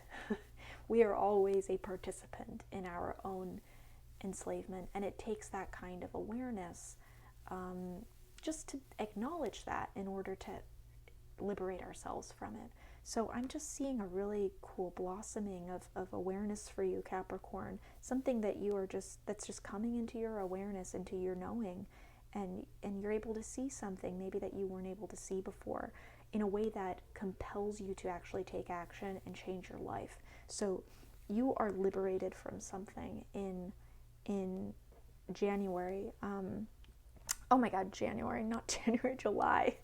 Speaker 1: We are always a participant in our own enslavement, and it takes that kind of awareness, just to acknowledge that in order to liberate ourselves from it. So I'm just seeing a really cool blossoming of awareness for you, Capricorn, something that that's just coming into your awareness, into your knowing, and you're able to see something maybe that you weren't able to see before, in a way that compels you to actually take action and change your life. So you are liberated from something in January. Oh my God, January, not January, July.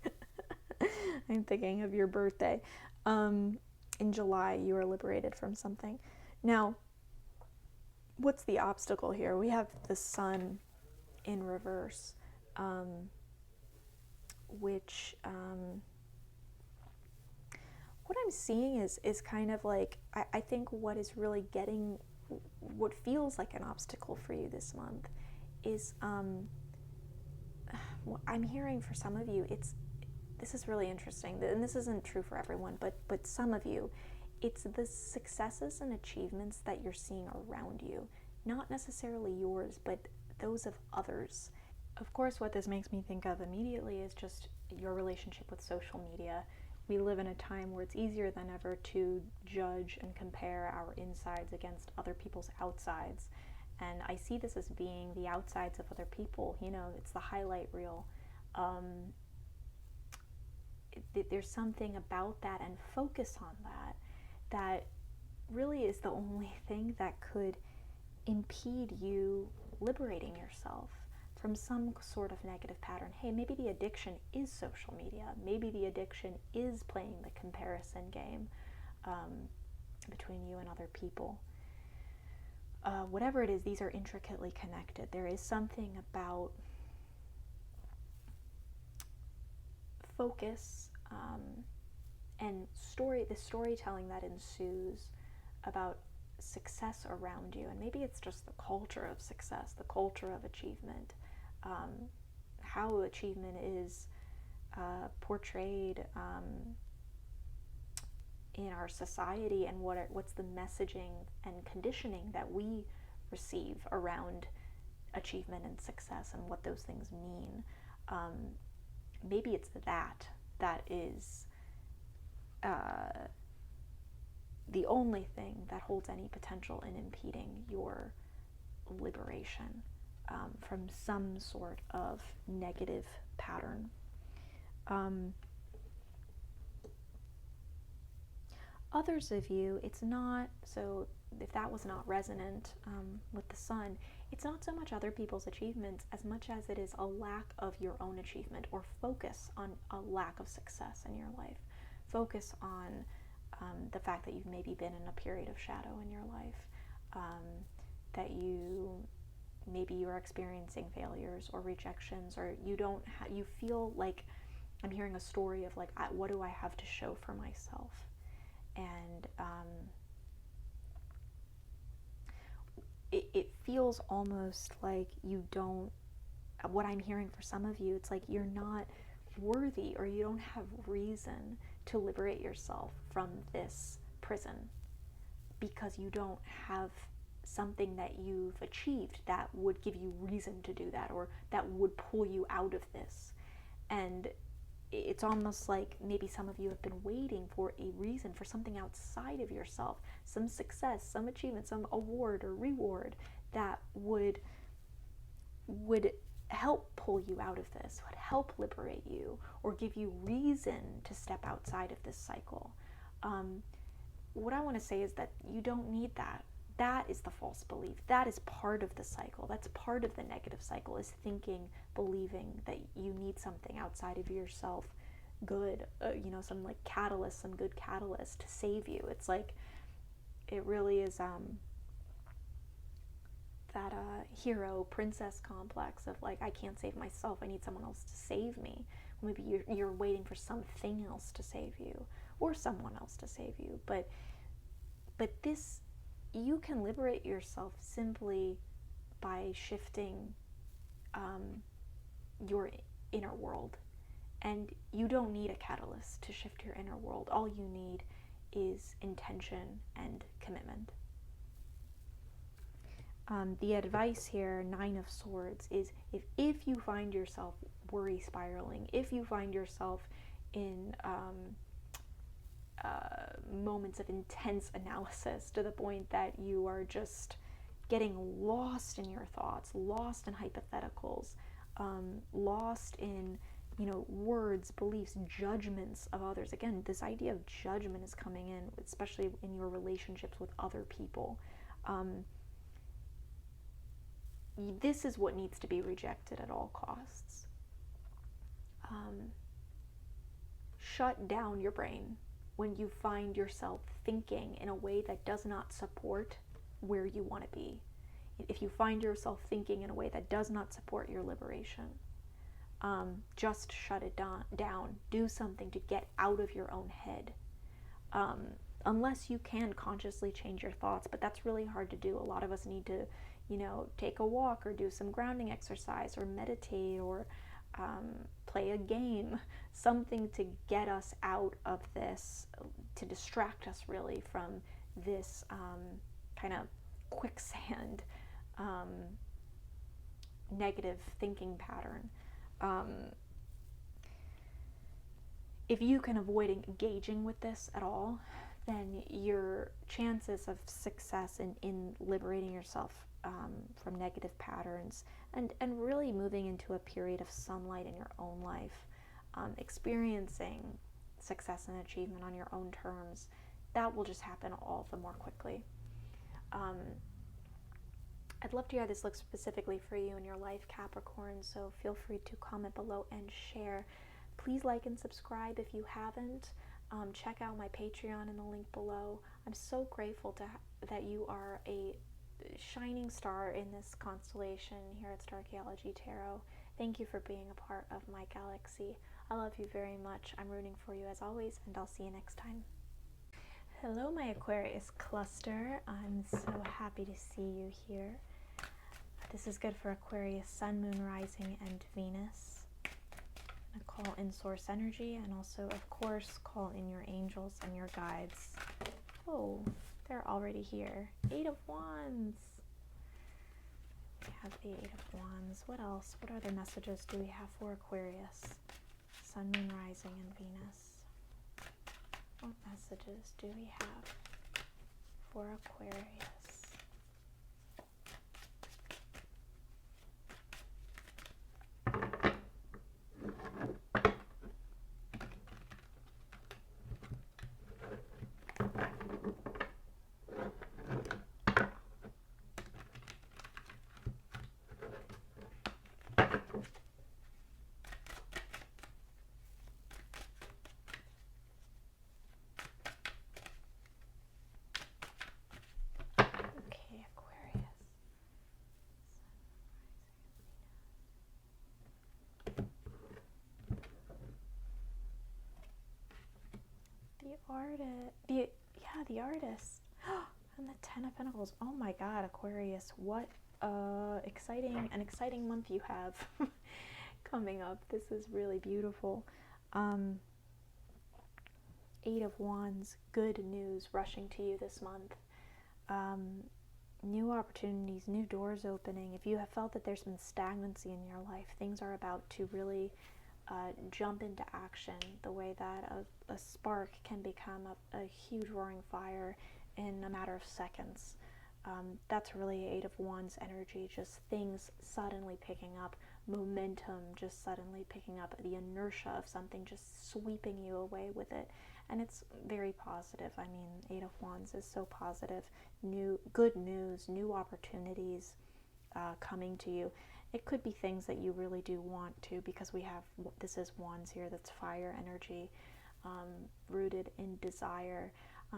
Speaker 1: I'm thinking of your birthday. In July, you are liberated from something. Now, what's the obstacle here? We have the sun in reverse, which what I'm seeing is kind of like, I think what is really what feels like an obstacle for you this month is, I'm hearing for some of you, this is really interesting, and this isn't true for everyone, but some of you, it's the successes and achievements that you're seeing around you, not necessarily yours, but those of others. Of course, what this makes me think of immediately is just your relationship with social media. We live in a time where it's easier than ever to judge and compare our insides against other people's outsides. And I see this as being the outsides of other people. You know, it's the highlight reel. There's something about that, and focus on that really is the only thing that could impede you liberating yourself from some sort of negative pattern. Hey, maybe the addiction is social media. Maybe the addiction is playing the comparison game between you and other people. Whatever it is, these are intricately connected. There is something about focus and the storytelling that ensues about success around you. And maybe it's just the culture of success, the culture of achievement, how achievement is portrayed in our society, and what's the messaging and conditioning that we receive around achievement and success, and what those things mean. Maybe it's that is the only thing that holds any potential in impeding your liberation from some sort of negative pattern. Others of you, it's not, so if that was not resonant with the sun, it's not so much other people's achievements as much as it is a lack of your own achievement, or focus on a lack of success in your life. Focus on the fact that you've maybe been in a period of shadow in your life, that maybe you're experiencing failures or rejections, or you feel like, I'm hearing a story of like, what do I have to show for myself? And it feels almost like you don't, what I'm hearing for some of you, it's like you're not worthy, or you don't have reason to liberate yourself from this prison, because you don't have something that you've achieved that would give you reason to do that, or that would pull you out of this. And it's almost like maybe some of you have been waiting for a reason, for something outside of yourself, some success, some achievement, some award or reward that would help pull you out of this, would help liberate you, or give you reason to step outside of this cycle. What I want to say is that you don't need that. That is the false belief. That is part of the cycle. That's part of the negative cycle, is thinking, believing that you need something outside of yourself good, some like catalyst, some good catalyst to save you. It's like, it really is that hero princess complex of like, I can't save myself, I need someone else to save me. Maybe you're waiting for something else to save you, or someone else to save you, but this, you can liberate yourself simply by shifting your inner world. And you don't need a catalyst to shift your inner world. All you need is intention and commitment. The advice here, 9 of Swords, is if you find yourself worry spiraling, if you find yourself in moments of intense analysis to the point that you are just getting lost in your thoughts, lost in hypotheticals, lost in words, beliefs, judgments of others. Again, this idea of judgment is coming in, especially in your relationships with other people. This is what needs to be rejected at all costs. Shut down your brain when you find yourself thinking in a way that does not support where you want to be. If you find yourself thinking in a way that does not support your liberation, just shut it down. Do something to get out of your own head. Unless you can consciously change your thoughts, but that's really hard to do. A lot of us need to, take a walk or do some grounding exercise or meditate or play a game, something to get us out of this, to distract us really from this kind of quicksand negative thinking pattern. If you can avoid engaging with this at all, then your chances of success in liberating yourself from negative patterns and really moving into a period of sunlight in your own life, experiencing success and achievement on your own terms, that will just happen all the more quickly. I'd love to hear how this looks specifically for you in your life, Capricorn, so feel free to comment below and share. Please like and subscribe if you haven't. Check out my Patreon in the link below. I'm so grateful that you are a shining star in this constellation here at Starchaeology Tarot. Thank you for being a part of my galaxy. I love you very much. I'm rooting for you as always, and I'll see you next time. Hello, my Aquarius cluster. I'm so happy to see you here. This is good for Aquarius, Sun, Moon, Rising, and Venus. I'm going to call in source energy, and also, of course, call in your angels and your guides. Oh, they're already here. 8 of Wands. We have the 8 of Wands. What else? What other messages do we have for Aquarius? Sun, Moon, Rising, and Venus. What messages do we have for Aquarius? The artist. And the 10 of Pentacles. Oh my God, Aquarius, what exciting month you have coming up. This is really beautiful. 8 of Wands, good news rushing to you this month. New opportunities, new doors opening. If you have felt that there's been stagnancy in your life, things are about to really jump into action, the way that a spark can become a huge roaring fire in a matter of seconds. That's really 8 of Wands energy, just things suddenly picking up, momentum just suddenly picking up, the inertia of something just sweeping you away with it. And it's very positive. I mean, 8 of Wands is so positive. Good news, new opportunities coming to you. It could be things that you really do want to, because we have, this is wands here, that's fire energy, rooted in desire.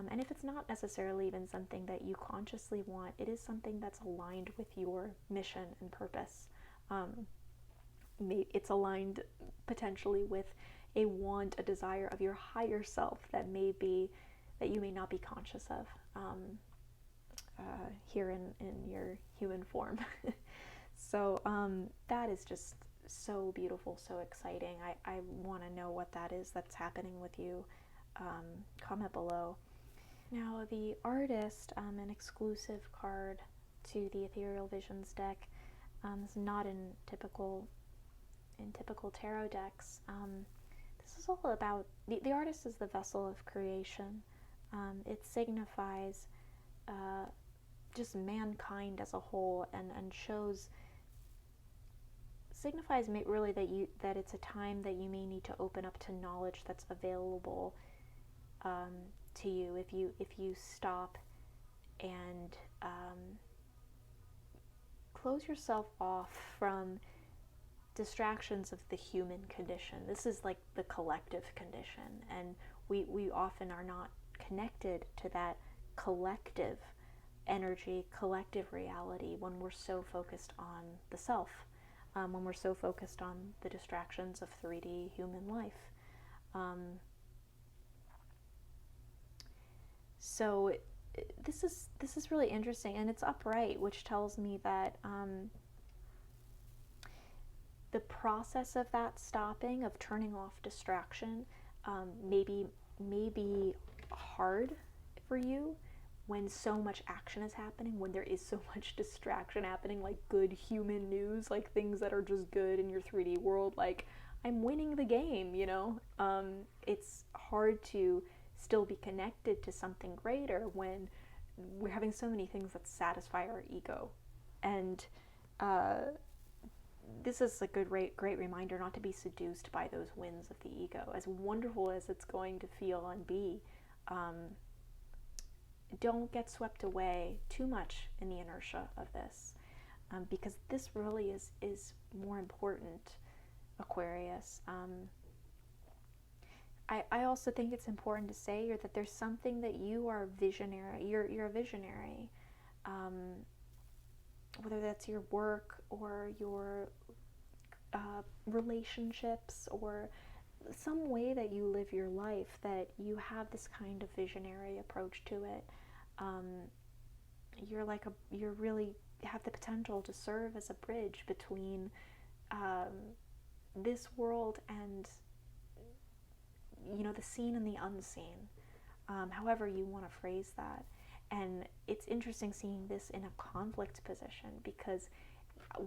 Speaker 1: And if it's not necessarily even something that you consciously want, it is something that's aligned with your mission and purpose. It's aligned potentially with a want, a desire of your higher self that you may not be conscious of here in your human form. So that is just so beautiful, so exciting. I want to know what that is that's happening with you. Comment below. Now, the Artist, an exclusive card to the Ethereal Visions deck, is not in typical tarot decks. This is all about the Artist is the vessel of creation. It signifies just mankind as a whole, and signifies really that it's a time that you may need to open up to knowledge that's available to you if you stop and close yourself off from distractions of the human condition. This is like the collective condition, and we often are not connected to that collective energy, collective reality, when we're so focused on the self, when we're so focused on the distractions of 3D human life. So this is really interesting, and it's upright, which tells me that the process of that stopping, of turning off distraction, may be hard for you when so much action is happening, when there is so much distraction happening, like good human news, like things that are just good in your 3D world, like I'm winning the game, you know? It's hard to still be connected to something greater when we're having so many things that satisfy our ego. And this is a great reminder not to be seduced by those winds of the ego, as wonderful as it's going to feel and be. Don't get swept away too much in the inertia of this, because this really is more important, Aquarius. I also think it's important to say here that there's something that you are visionary. You're a visionary, whether that's your work or your relationships, or some way that you live your life, that you have this kind of visionary approach to it. You really have the potential to serve as a bridge between this world and, you know, the seen and the unseen, however you want to phrase that. And it's interesting seeing this in a conflict position, because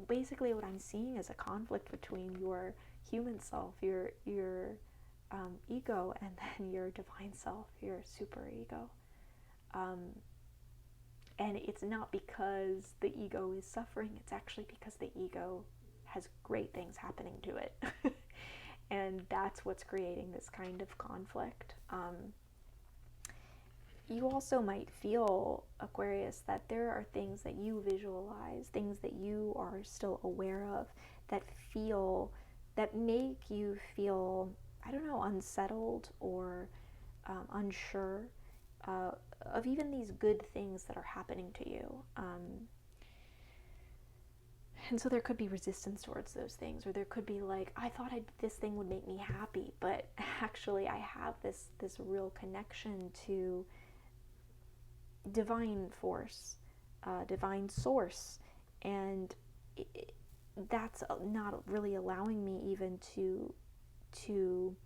Speaker 1: basically what I'm seeing is a conflict between your human self, your ego, and then your divine self, your super ego. And it's not because the ego is suffering, it's actually because the ego has great things happening to it. And that's what's creating this kind of conflict. You also might feel, Aquarius, that there are things that you visualize, things that you are still aware of, that make you feel, I don't know, unsettled or unsure of even these good things that are happening to you. And so there could be resistance towards those things, or there could be like, I thought this thing would make me happy, but actually I have this real connection to divine force, divine source, and that's not really allowing me even to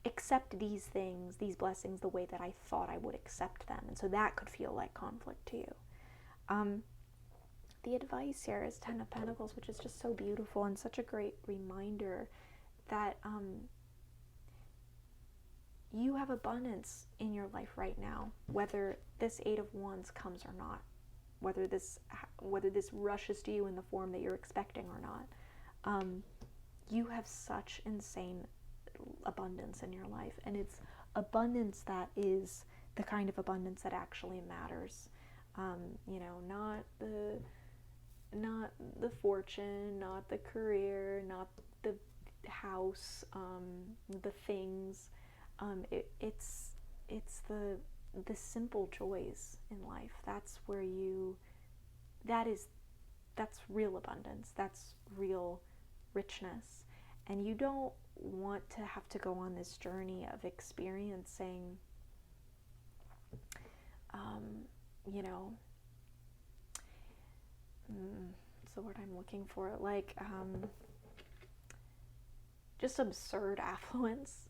Speaker 1: accept these things, these blessings, the way that I thought I would accept them. And so that could feel like conflict to you. The advice here is 10 of Pentacles, which is just so beautiful and such a great reminder that you have abundance in your life right now, whether this 8 of Wands comes or not, whether this rushes to you in the form that you're expecting or not. You have such insane abundance in your life, and it's abundance that is the kind of abundance that actually matters. You know, not not the fortune, not the career, not the house, the things. It's the simple joys in life. That's where that's real abundance. That's real richness. And you don't want to have to go on this journey of experiencing, what's the word I'm looking for? Like, just absurd affluence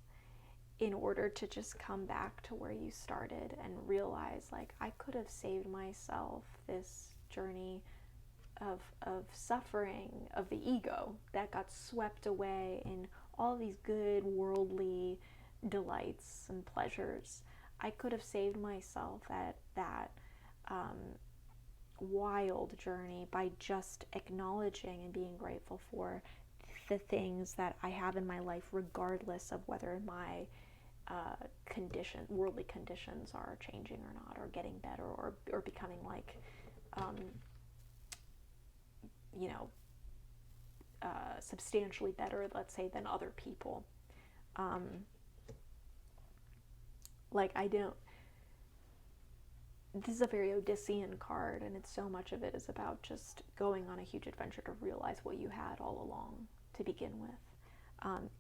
Speaker 1: in order to just come back to where you started and realize, like, I could have saved myself this journey of suffering, of the ego that got swept away in all these good worldly delights and pleasures. I could have saved myself that wild journey by just acknowledging and being grateful for the things that I have in my life, regardless of whether my worldly conditions are changing or not, or getting better, or becoming like, substantially better, let's say, than other people. This is a very Odyssean card, and it's so much of it is about just going on a huge adventure to realize what you had all along to begin with.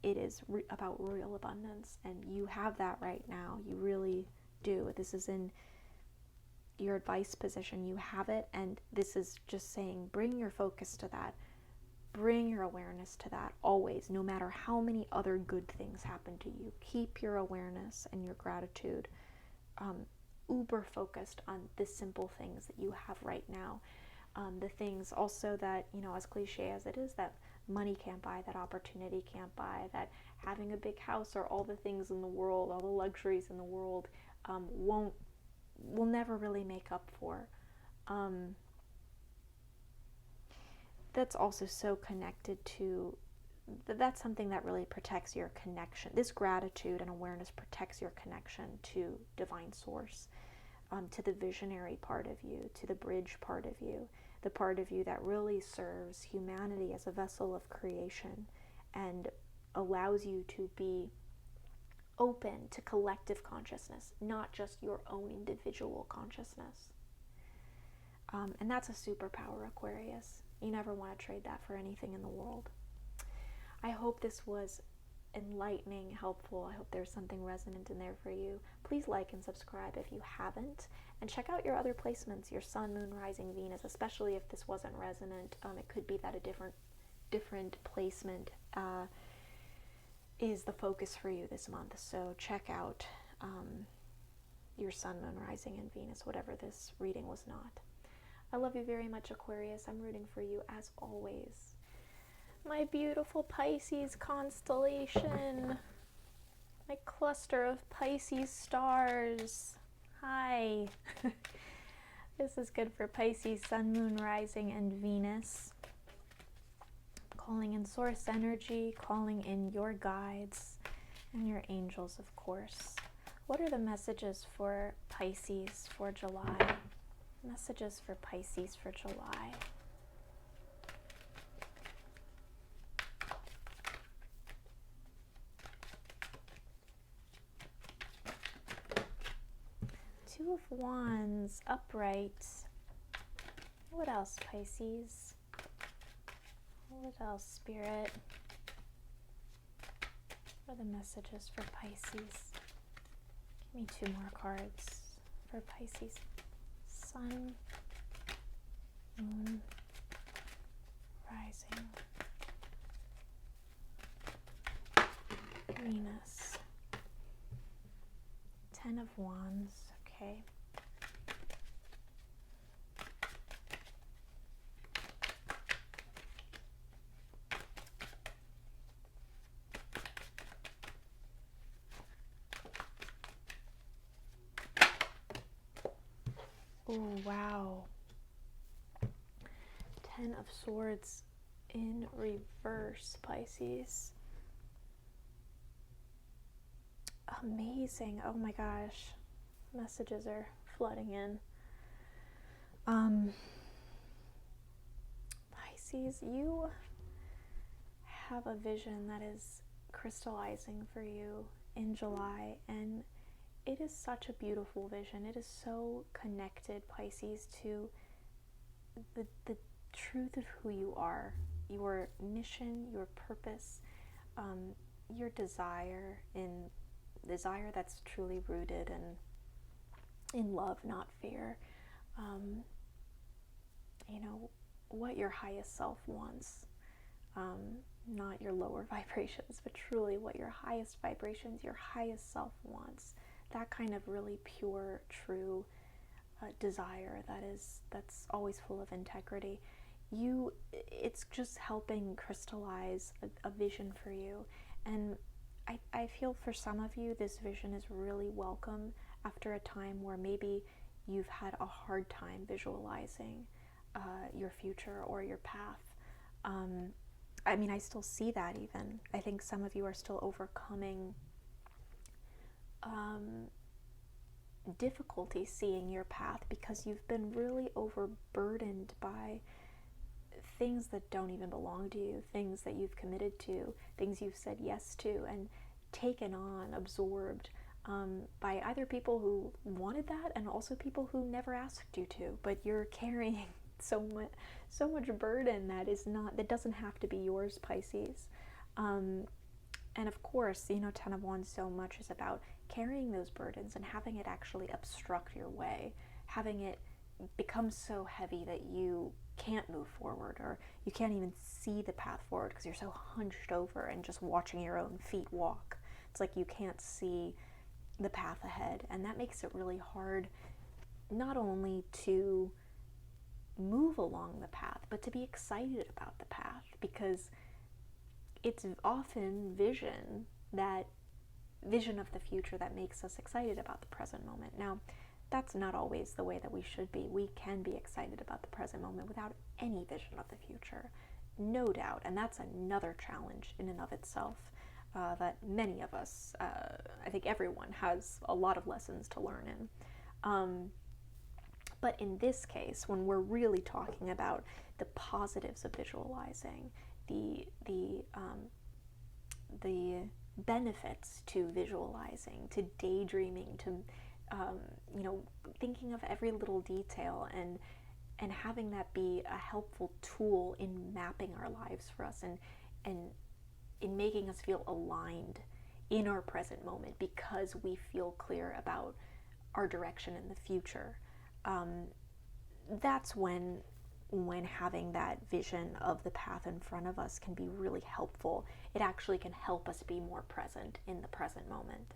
Speaker 1: It is about royal abundance, and you have that right now. You really do. This is in your advice position. You have it, and this is just saying, bring your focus to that. Bring your awareness to that always, no matter how many other good things happen to you. Keep your awareness and your gratitude uber focused on the simple things that you have right now. The things also that, as cliche as it is, that money can't buy, that opportunity can't buy, that having a big house or all the things in the world, all the luxuries in the world will never really make up for. That's also so connected to, that's something that really protects your connection. This gratitude and awareness protects your connection to divine source, to the visionary part of you, to the bridge part of you, the part of you that really serves humanity as a vessel of creation and allows you to be open to collective consciousness, not just your own individual consciousness. And that's a superpower, Aquarius. You never want to trade that for anything in the world. I hope this was enlightening, helpful. I hope there's something resonant in there for you. Please like and subscribe if you haven't. And check out your other placements, your Sun, Moon, Rising, Venus, especially if this wasn't resonant. It could be that a different placement is the focus for you this month. So check out your Sun, Moon, Rising, and Venus, whatever this reading was not. I love you very much, Aquarius. I'm rooting for you as always. My beautiful Pisces constellation. My cluster of Pisces stars. Hi. This is good for Pisces, Sun, Moon, Rising, and Venus. Calling in source energy, calling in your guides and your angels, of course. What are the messages for Pisces for July? Messages for Pisces for July. Two of Wands, upright. What else, Pisces? What else, Spirit? What are the messages for Pisces? Give me two more cards for Pisces. Sun, Moon, Rising, Venus. 10 of Wands, okay. Oh, wow. 10 of Swords in reverse, Pisces. Amazing. Oh my gosh. Messages are flooding in. Pisces, you have a vision that is crystallizing for you in July, and it is such a beautiful vision. It is so connected, Pisces, to the truth of who you are, your mission, your purpose, your desire that's truly rooted in love, not fear. What your highest self wants, not your lower vibrations, but truly what your highest vibrations, your highest self wants. That kind of really pure, true desire that's always full of integrity. It's just helping crystallize a vision for you. And I feel for some of you, this vision is really welcome after a time where maybe you've had a hard time visualizing your future or your path. I still see that even. I think some of you are still overcoming difficulty seeing your path because you've been really overburdened by things that don't even belong to you, things that you've committed to, things you've said yes to and taken on, absorbed by either people who wanted that and also people who never asked you to, but you're carrying so much burden that doesn't have to be yours, Pisces. And of course, 10 of Wands so much is about carrying those burdens and having it actually obstruct your way, having it become so heavy that you can't move forward, or you can't even see the path forward because you're so hunched over and just watching your own feet walk. It's like you can't see the path ahead, and that makes it really hard not only to move along the path, but to be excited about the path, because it's often vision of the future that makes us excited about the present moment. Now, that's not always the way that we should be. We can be excited about the present moment without any vision of the future, no doubt, and that's another challenge in and of itself that many of us, I think everyone, has a lot of lessons to learn in. But in this case, when we're really talking about the positives of visualizing, the benefits to visualizing, to daydreaming, to thinking of every little detail and having that be a helpful tool in mapping our lives for us and in making us feel aligned in our present moment because we feel clear about our direction in the future. That's when having that vision of the path in front of us can be really helpful. It actually can help us be more present in the present moment.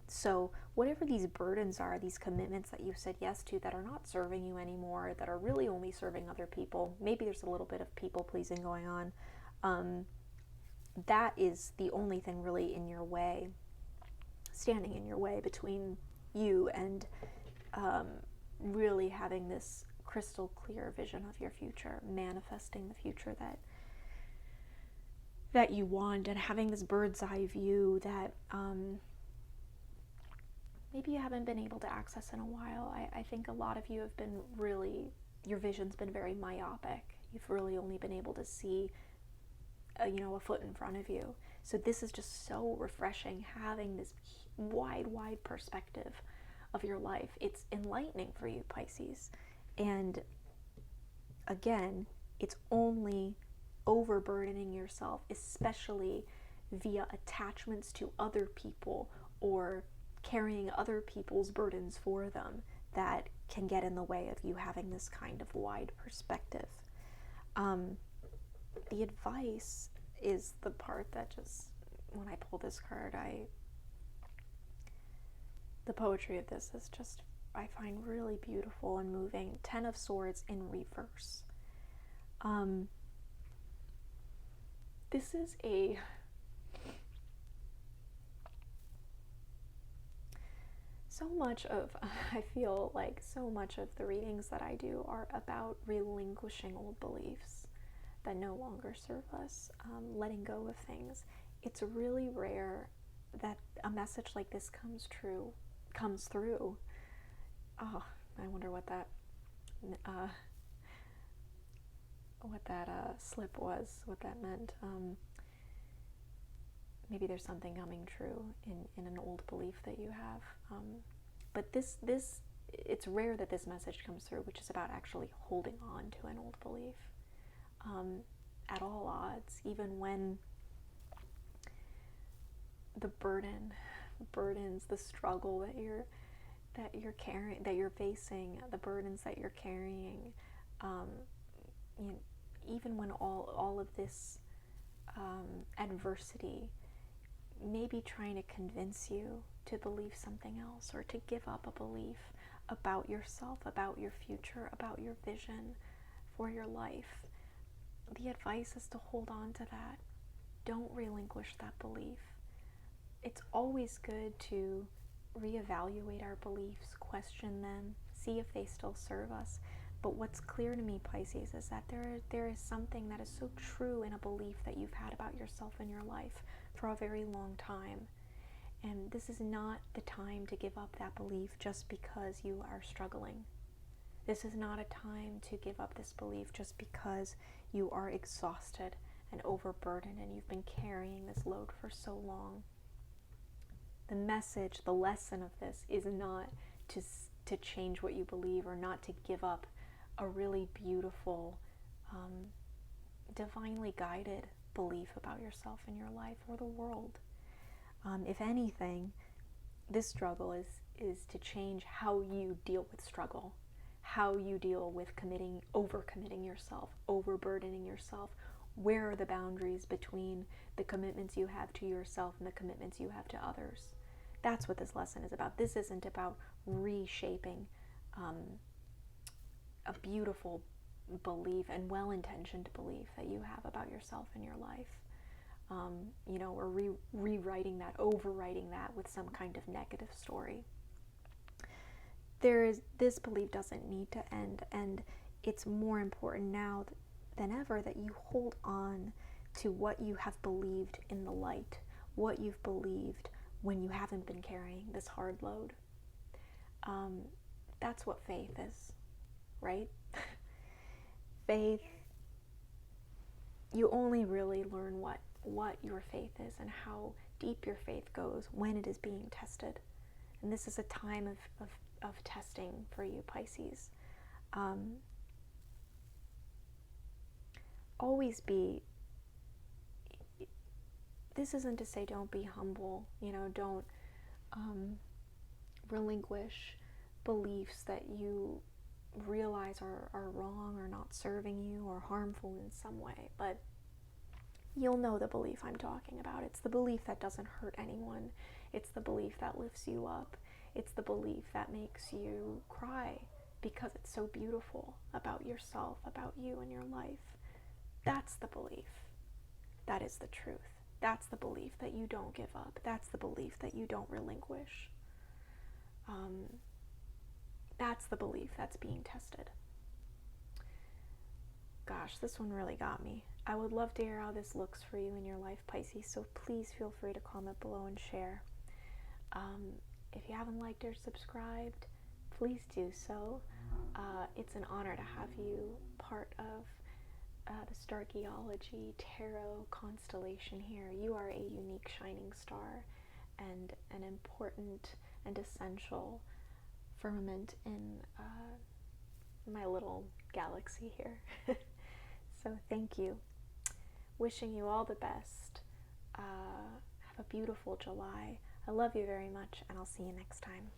Speaker 1: So whatever these burdens are, these commitments that you said yes to that are not serving you anymore, that are really only serving other people, maybe there's a little bit of people pleasing going on, that is the only thing really in your way, standing in your way between you and really having this crystal clear vision of your future, manifesting the future that you want, and having this bird's eye view that maybe you haven't been able to access in a while. I think a lot of you have been really, your vision's been very myopic. You've really only been able to see a foot in front of you. So this is just so refreshing, having this wide perspective of your life. It's enlightening for you, Pisces. And again, it's only overburdening yourself, especially via attachments to other people or carrying other people's burdens for them, that can get in the way of you having this kind of wide perspective. The advice is the part that just, when I pull this card, the poetry of this is just, I find really beautiful and moving. 10 of Swords in reverse. This is I feel like so much of the readings that I do are about relinquishing old beliefs that no longer serve us, letting go of things. It's really rare that a message like this comes through. Oh, I wonder what that what that slip was, what that meant. Maybe there's something coming true in an old belief that you have. But this, it's rare that this message comes through, which is about actually holding on to an old belief at all odds, even when the burdens, the struggle that you're carrying, that you're facing, the burdens that you're carrying, you know, even when all of this adversity may be trying to convince you to believe something else, or to give up a belief about yourself, about your future, about your vision for your life, the advice is to hold on to that. Don't relinquish that belief. It's always good to reevaluate our beliefs, question them, see if they still serve us. But what's clear to me, Pisces, is that there is something that is so true in a belief that you've had about yourself in your life for a very long time. And this is not the time to give up that belief just because you are struggling. This is not a time to give up this belief just because you are exhausted and overburdened and you've been carrying this load for so long. The message, the lesson of this is not to change what you believe, or not to give up a really beautiful, divinely guided belief about yourself and your life or the world. If anything, this struggle is to change how you deal with struggle, how you deal with overcommitting yourself, overburdening yourself. Where are the boundaries between the commitments you have to yourself and the commitments you have to others? That's what this lesson is about. This isn't about reshaping a beautiful belief and well-intentioned belief that you have about yourself and your life. Or rewriting that, overwriting that with some kind of negative story. This belief doesn't need to end, and it's more important now than ever that you hold on to what you have believed in the light, what you've believed when you haven't been carrying this hard load. That's what faith is, right? Faith, you only really learn what your faith is and how deep your faith goes when it is being tested. And this is a time of testing for you, Pisces. Always be, this isn't to say don't be humble, don't relinquish beliefs that you realize are wrong or not serving you or harmful in some way, but you'll know the belief I'm talking about. It's the belief that doesn't hurt anyone. It's the belief that lifts you up. It's the belief that makes you cry because it's so beautiful about yourself, about you and your life. That's the belief. That is the truth. That's the belief that you don't give up. That's the belief that you don't relinquish. That's the belief that's being tested. Gosh, this one really got me. I would love to hear how this looks for you in your life, Pisces, so please feel free to comment below and share. If you haven't liked or subscribed, please do so. It's an honor to have you part of the Starchaeology Tarot constellation here. You are a unique shining star and an important and essential firmament in my little galaxy here. So thank you. Wishing you all the best. Have a beautiful July. I love you very much, and I'll see you next time.